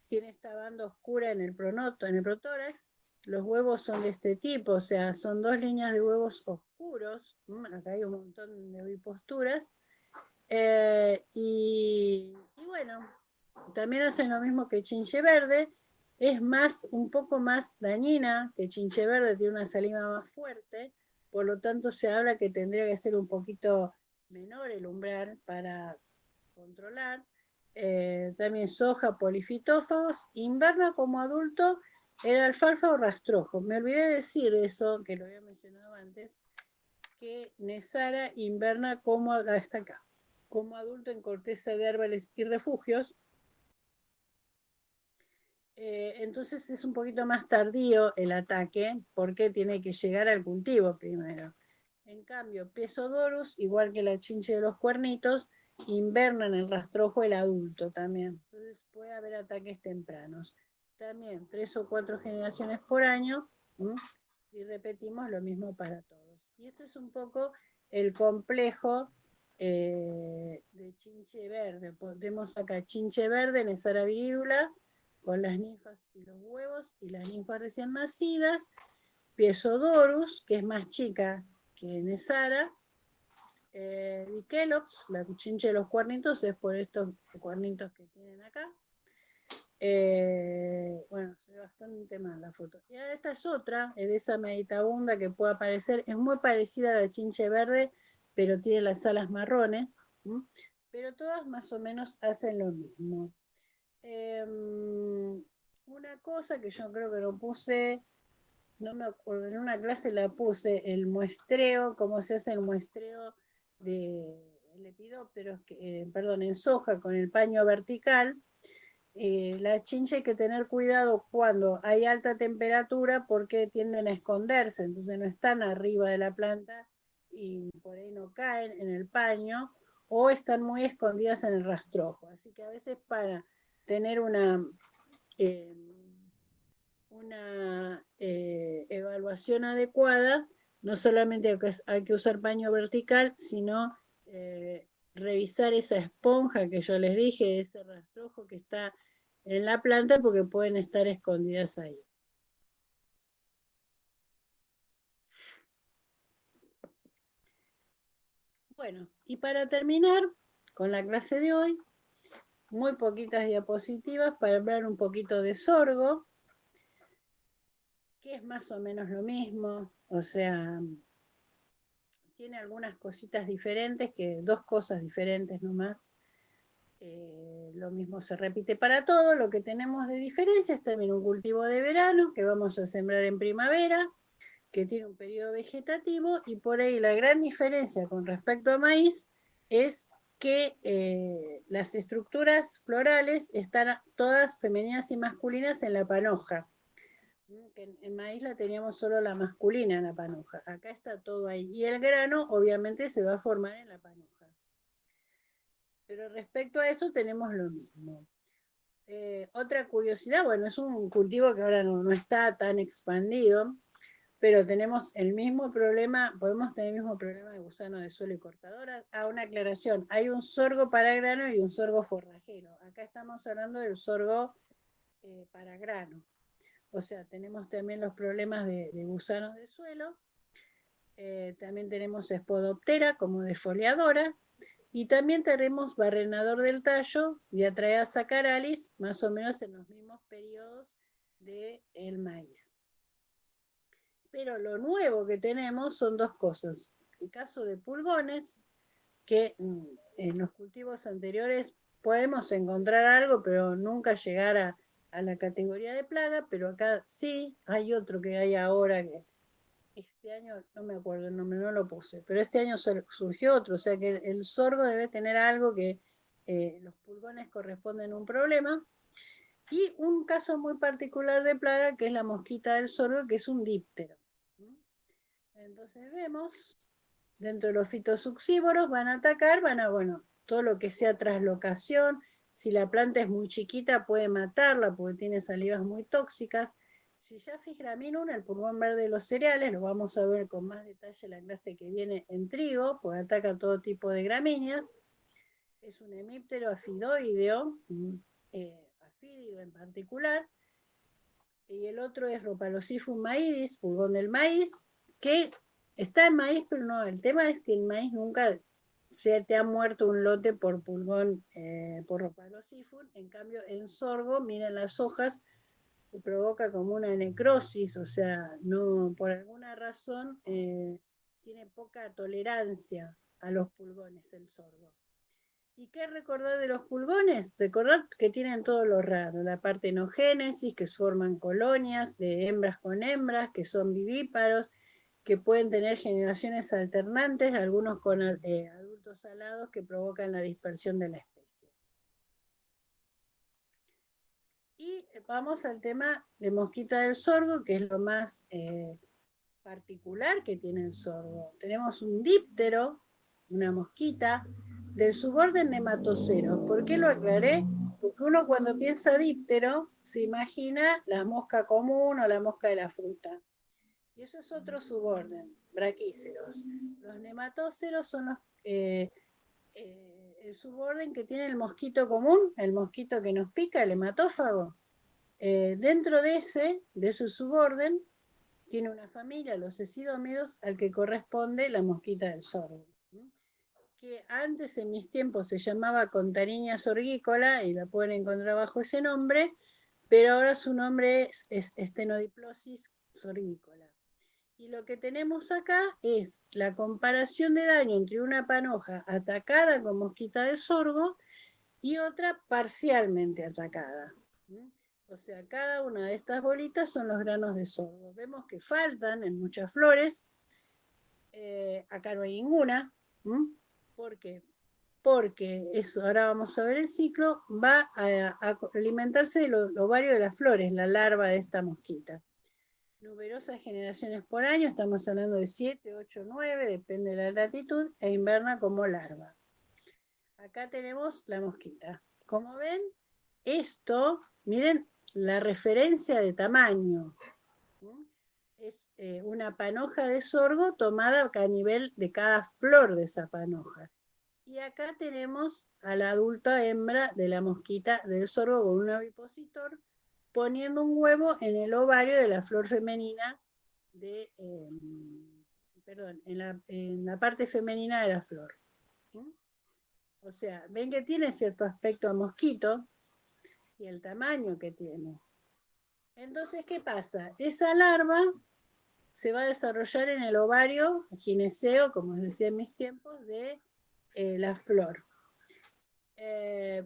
tiene esta banda oscura en el protórax. Los huevos son de este tipo, o sea, son 2 líneas de huevos oscuros. Acá hay un montón de oviposturas. Y bueno, también hacen lo mismo que chinche verde. Es un poco más dañina que chinche verde, tiene una saliva más fuerte. Por lo tanto, se habla que tendría que ser un poquito menor el umbral para controlar. También soja, polifitófagos, inverna como adulto el alfalfa o rastrojo. Me olvidé decir eso, que lo había mencionado antes, que Nesara inverna hasta acá, como adulto en corteza de árboles y refugios. Entonces es un poquito más tardío el ataque, porque tiene que llegar al cultivo primero. En cambio, Pezodorus, igual que la chinche de los cuernitos, inverna en el rastrojo el adulto también. Entonces puede haber ataques tempranos. También 3 o 4 generaciones por año, y repetimos lo mismo para todos. Y esto es un poco el complejo de chinche verde. Tenemos acá chinche verde, Nesara viridula, con las ninfas y los huevos, y las ninfas recién nacidas. Pezodorus, que es más chica que Nesara. Dikelops, la chinche de los cuernitos, es por estos cuernitos que tienen acá. Bueno, se ve bastante mal la foto. Y esta es otra, es de esa meditabunda que puede aparecer. Es muy parecida a la chinche verde, pero tiene las alas marrones. ¿Mm? Pero todas más o menos hacen lo mismo. Una cosa que yo creo que lo puse, no me acuerdo, en una clase la puse, el muestreo, cómo se hace el muestreo de lepidópteros, perdón, en soja con el paño vertical. La chincha hay que tener cuidado cuando hay alta temperatura porque tienden a esconderse, entonces no están arriba de la planta y por ahí no caen en el paño o están muy escondidas en el rastrojo. Así que a veces para tener eh, una evaluación adecuada, no solamente hay que usar paño vertical, sino revisar esa esponja que yo les dije, ese rastrojo que está en la planta, porque pueden estar escondidas ahí. Bueno, y para terminar con la clase de hoy, muy poquitas diapositivas para hablar un poquito de sorgo, que es más o menos lo mismo, o sea, tiene algunas cositas diferentes, dos cosas diferentes nomás. Lo mismo se repite para todo. Lo que tenemos de diferencia es también un cultivo de verano que vamos a sembrar en primavera, que tiene un periodo vegetativo, y por ahí la gran diferencia con respecto a maíz es que las estructuras florales están todas femeninas y masculinas en la panoja. En maíz la teníamos solo la masculina en la panoja. Acá está todo ahí. Y el grano obviamente se va a formar en la panoja. Pero respecto a eso tenemos lo mismo. Otra curiosidad, bueno, es un cultivo que ahora no está tan expandido, pero tenemos el mismo problema, podemos tener el mismo problema de gusano de suelo y cortadora. Una aclaración, hay un sorgo para grano y un sorgo forrajero. Acá estamos hablando del sorgo para grano. O sea, tenemos también los problemas de gusanos de suelo. También tenemos Spodoptera como defoliadora. Y también tenemos barrenador del tallo, Diatraea sacaralis, más o menos en los mismos periodos del maíz. Pero lo nuevo que tenemos son dos cosas. El caso de pulgones, que en los cultivos anteriores podemos encontrar algo, pero nunca llegar a la categoría de plaga, pero acá sí, hay otro que hay ahora que este año, no me acuerdo el nombre, no lo puse, pero este año surgió otro, o sea que el sorgo debe tener algo que los pulgones corresponden a un problema. Y un caso muy particular de plaga, que es la mosquita del sorgo, que es un díptero. Entonces vemos, dentro de los fitosuxívoros van a atacar, bueno, todo lo que sea traslocación, si la planta es muy chiquita puede matarla porque tiene salivas muy tóxicas. Si ya Fijraminum, el pulgón verde de los cereales, lo vamos a ver con más detalle en la clase que viene en trigo, porque ataca todo tipo de gramíneas. Es un hemíptero afidoideo, afídido en particular. Y el otro es Rhopalosiphum maidis, pulgón del maíz, que está en maíz, pero no, el tema es que el maíz nunca te ha muerto un lote por pulgón, por Rhopalosiphum. En cambio, en sorgo, miren las hojas, provoca como una necrosis, o sea, no, por alguna razón tiene poca tolerancia a los pulgones el sorgo. ¿Y qué recordar de los pulgones? Recordar que tienen todo lo raro, la partenogénesis, que forman colonias de hembras con hembras, que son vivíparos, que pueden tener generaciones alternantes, algunos con adultos alados que provocan la dispersión de la especie. Y vamos al tema de mosquita del sorgo, que es lo más particular que tiene el sorgo. Tenemos un díptero, una mosquita, del suborden Nematoceros. ¿Por qué lo aclaré? Porque uno cuando piensa díptero se imagina la mosca común o la mosca de la fruta. Y eso es otro suborden, braquíceros. Los nematóceros son el suborden que tiene el mosquito común, el mosquito que nos pica, el hematófago. Dentro de ese suborden, tiene una familia, los esidómidos, al que corresponde la mosquita del sorgo. que antes en mis tiempos se llamaba Contariña sorgícola, y la pueden encontrar bajo ese nombre, pero ahora su nombre es Stenodiplosis sorgícola. Y lo que tenemos acá es la comparación de daño entre una panoja atacada con mosquita de sorgo y otra parcialmente atacada. O sea, cada una de estas bolitas son los granos de sorgo. Vemos que faltan en muchas flores. Acá no hay ninguna. ¿Por qué? Porque eso, ahora vamos a ver el ciclo, va a alimentarse del ovario de las flores, la larva de esta mosquita. Numerosas generaciones por año, estamos hablando de 7, 8, 9, depende de la latitud, e inverna como larva. Acá tenemos la mosquita. Como ven, esto, miren la referencia de tamaño. Es una panoja de sorgo tomada a nivel de cada flor de esa panoja. Y acá tenemos a la adulta hembra de la mosquita del sorgo con un ovipositor poniendo un huevo en el ovario de la flor femenina en la parte femenina de la flor. O sea, ven que tiene cierto aspecto a mosquito y el tamaño que tiene. Entonces, ¿qué pasa? Esa larva se va a desarrollar en el ovario gineceo, como les decía en mis tiempos, de la flor.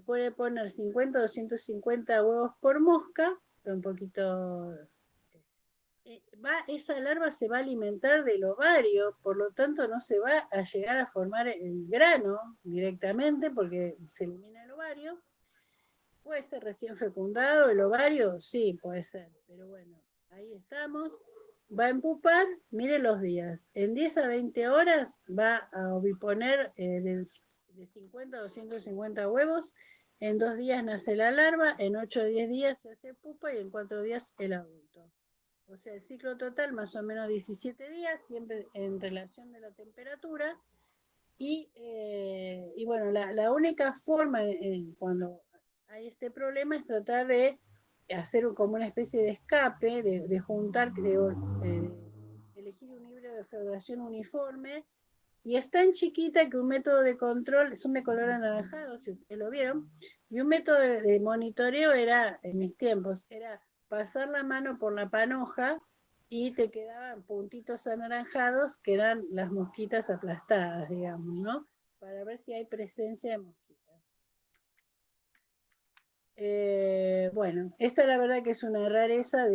Puede poner 50 o 250 huevos por mosca, un poquito... esa larva se va a alimentar del ovario, por lo tanto no se va a llegar a formar el grano directamente porque se elimina el ovario. ¿Puede ser recién fecundado el ovario? Sí, puede ser, pero bueno, ahí estamos. Va a empupar, miren los días. En 10 a 20 horas va a oviponer de 50 a 250 huevos. En 2 días nace la larva, en 8 o 10 días se hace pupa y en 4 días el adulto. O sea, el ciclo total más o menos 17 días, siempre en relación de la temperatura. Y bueno, la única forma cuando hay este problema es tratar de hacer como una especie de escape, de juntar, elegir un híbrido de floración uniforme, y es tan chiquita que un método de control, son de color anaranjado, si ustedes lo vieron, y un método de monitoreo era, en mis tiempos, era pasar la mano por la panoja y te quedaban puntitos anaranjados que eran las mosquitas aplastadas, digamos, ¿no? Para ver si hay presencia de mosquitas. Bueno, esta la verdad que es una rareza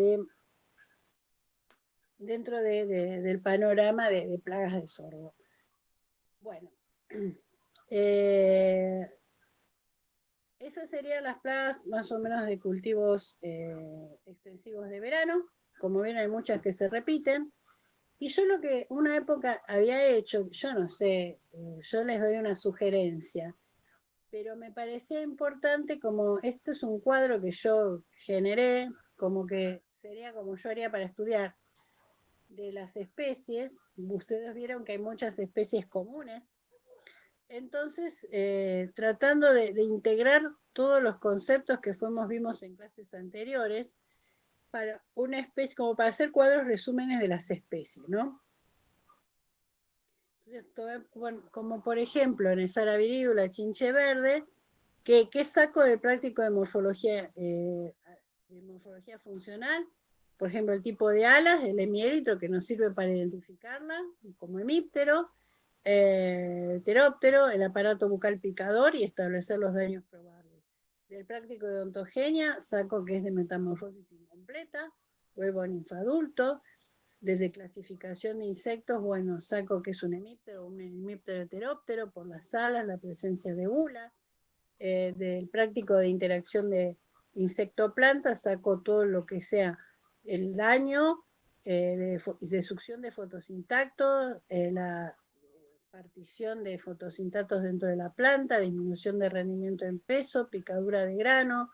dentro del panorama de plagas de sorgo. Bueno, esas serían las plagas más o menos de cultivos extensivos de verano. Como ven, hay muchas que se repiten. Y yo lo que una época había hecho, yo no sé, yo les doy una sugerencia, pero me parecía importante, como esto es un cuadro que yo generé, como que sería como yo haría para estudiar de las especies. Ustedes vieron que hay muchas especies comunes. Entonces, tratando de integrar todos los conceptos que vimos en clases anteriores, para una especie, como para hacer cuadros resúmenes de las especies, ¿no? Entonces, bueno, como por ejemplo en el Saraviridula chinche verde, ¿qué saco del práctico de morfología funcional? Por ejemplo, el tipo de alas, el hemielitro, que nos sirve para identificarla como hemíptero, teróptero, el aparato bucal picador y establecer los daños probables. Del práctico de ontogenia, saco que es de metamorfosis incompleta, huevo ninfadulto. Desde clasificación de insectos, bueno, saco que es un hemíptero heteróptero por las alas, la presencia de bula. Del práctico de interacción de insecto-planta, saco todo lo que sea el daño de succión de fotosintactos, la partición de fotosintactos dentro de la planta, disminución de rendimiento en peso, picadura de grano,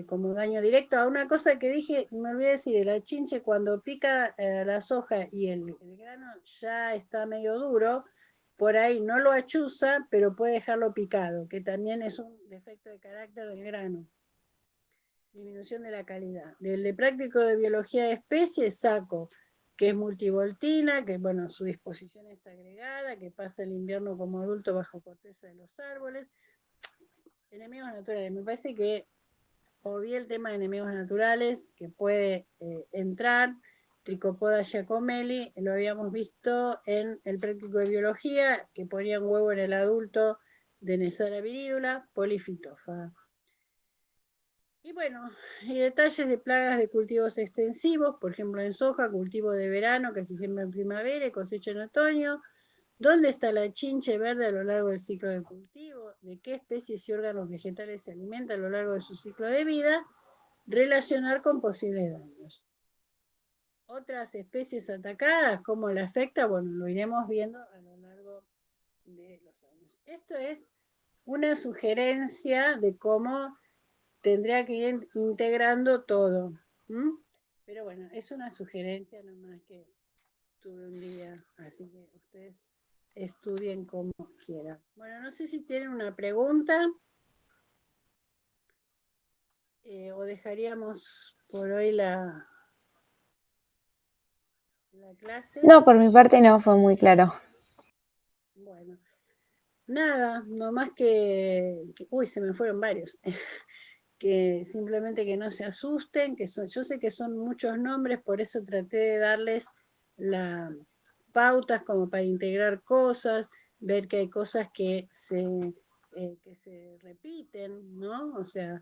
como daño directo. A una cosa que dije, me olvidé decir, el achinche cuando pica la soja y el grano ya está medio duro, por ahí no lo achuza, pero puede dejarlo picado, que también es un defecto de carácter del grano. Disminución de la calidad. Del de práctico de biología de especies saco que es multivoltina, que bueno, su disposición es agregada, que pasa el invierno como adulto bajo corteza de los árboles. Enemigos naturales, me parece que obvié el tema de enemigos naturales, que puede entrar. Tricopoda giacomelli, lo habíamos visto en el práctico de biología, que ponía un huevo en el adulto de Nesara viridula, polifitofa. Y bueno, y detalles de plagas de cultivos extensivos, por ejemplo en soja, cultivo de verano que se siembra en primavera y cosecha en otoño. ¿Dónde está la chinche verde a lo largo del ciclo de cultivo? ¿De qué especies y órganos vegetales se alimenta a lo largo de su ciclo de vida? Relacionar con posibles daños. Otras especies atacadas, ¿cómo le afecta? Bueno, lo iremos viendo a lo largo de los años. Esto es una sugerencia de cómo tendría que ir integrando todo. Pero bueno, es una sugerencia nomás que tuve un día, así que ustedes estudien como quieran. Bueno, no sé si tienen una pregunta o dejaríamos por hoy la clase. No, por mi parte no, fue muy claro. Bueno, nada, nomás que uy, se me fueron varios. Que simplemente que no se asusten, yo sé que son muchos nombres, por eso traté de darles las pautas como para integrar cosas, ver que hay cosas que se repiten, ¿no? O sea,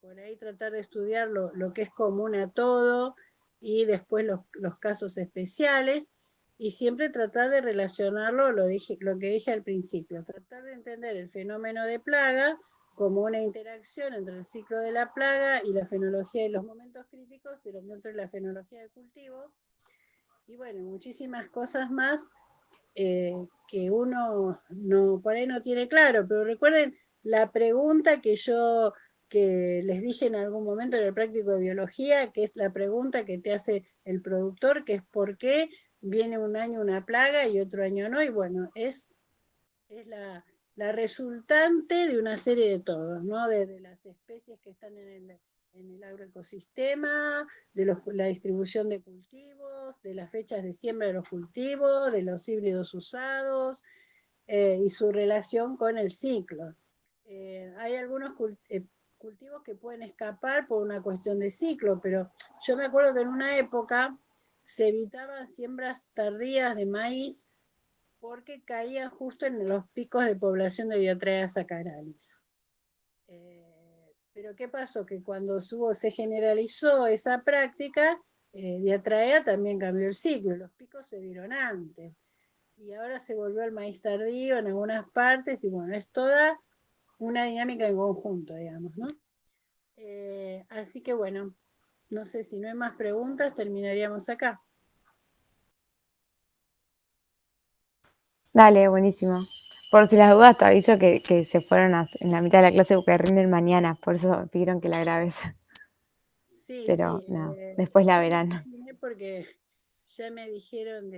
por ahí tratar de estudiar lo que es común a todo y después los casos especiales y siempre tratar de relacionarlo, lo que dije al principio, tratar de entender el fenómeno de plaga como una interacción entre el ciclo de la plaga y la fenología y los momentos críticos dentro de la fenología del cultivo. Y bueno, muchísimas cosas más que uno por ahí no tiene claro, pero recuerden la pregunta que les dije en algún momento en el práctico de biología, que es la pregunta que te hace el productor, que es ¿por qué viene un año una plaga y otro año no? Y bueno, es la resultante de una serie de todos, ¿no? De las especies que están en el agroecosistema, de la distribución de cultivos, de las fechas de siembra de los cultivos, de los híbridos usados y su relación con el ciclo. Hay algunos cultivos que pueden escapar por una cuestión de ciclo, pero yo me acuerdo que en una época se evitaban siembras tardías de maíz porque caía justo en los picos de población de Diotraea saccharalis. Pero ¿qué pasó? Que cuando se generalizó esa práctica, Diotraea también cambió el ciclo, los picos se dieron antes. Y ahora se volvió al maíz tardío en algunas partes, y bueno, es toda una dinámica en conjunto, digamos, ¿no? Así que bueno, no sé si no hay más preguntas, terminaríamos acá. Dale, buenísimo. Por si las dudas te aviso que se fueron en la mitad de la clase porque rinden mañana, por eso pidieron que la grabes. Sí, Pero sí. nada, después la Yo me verán. imaginé porque ya me dijeron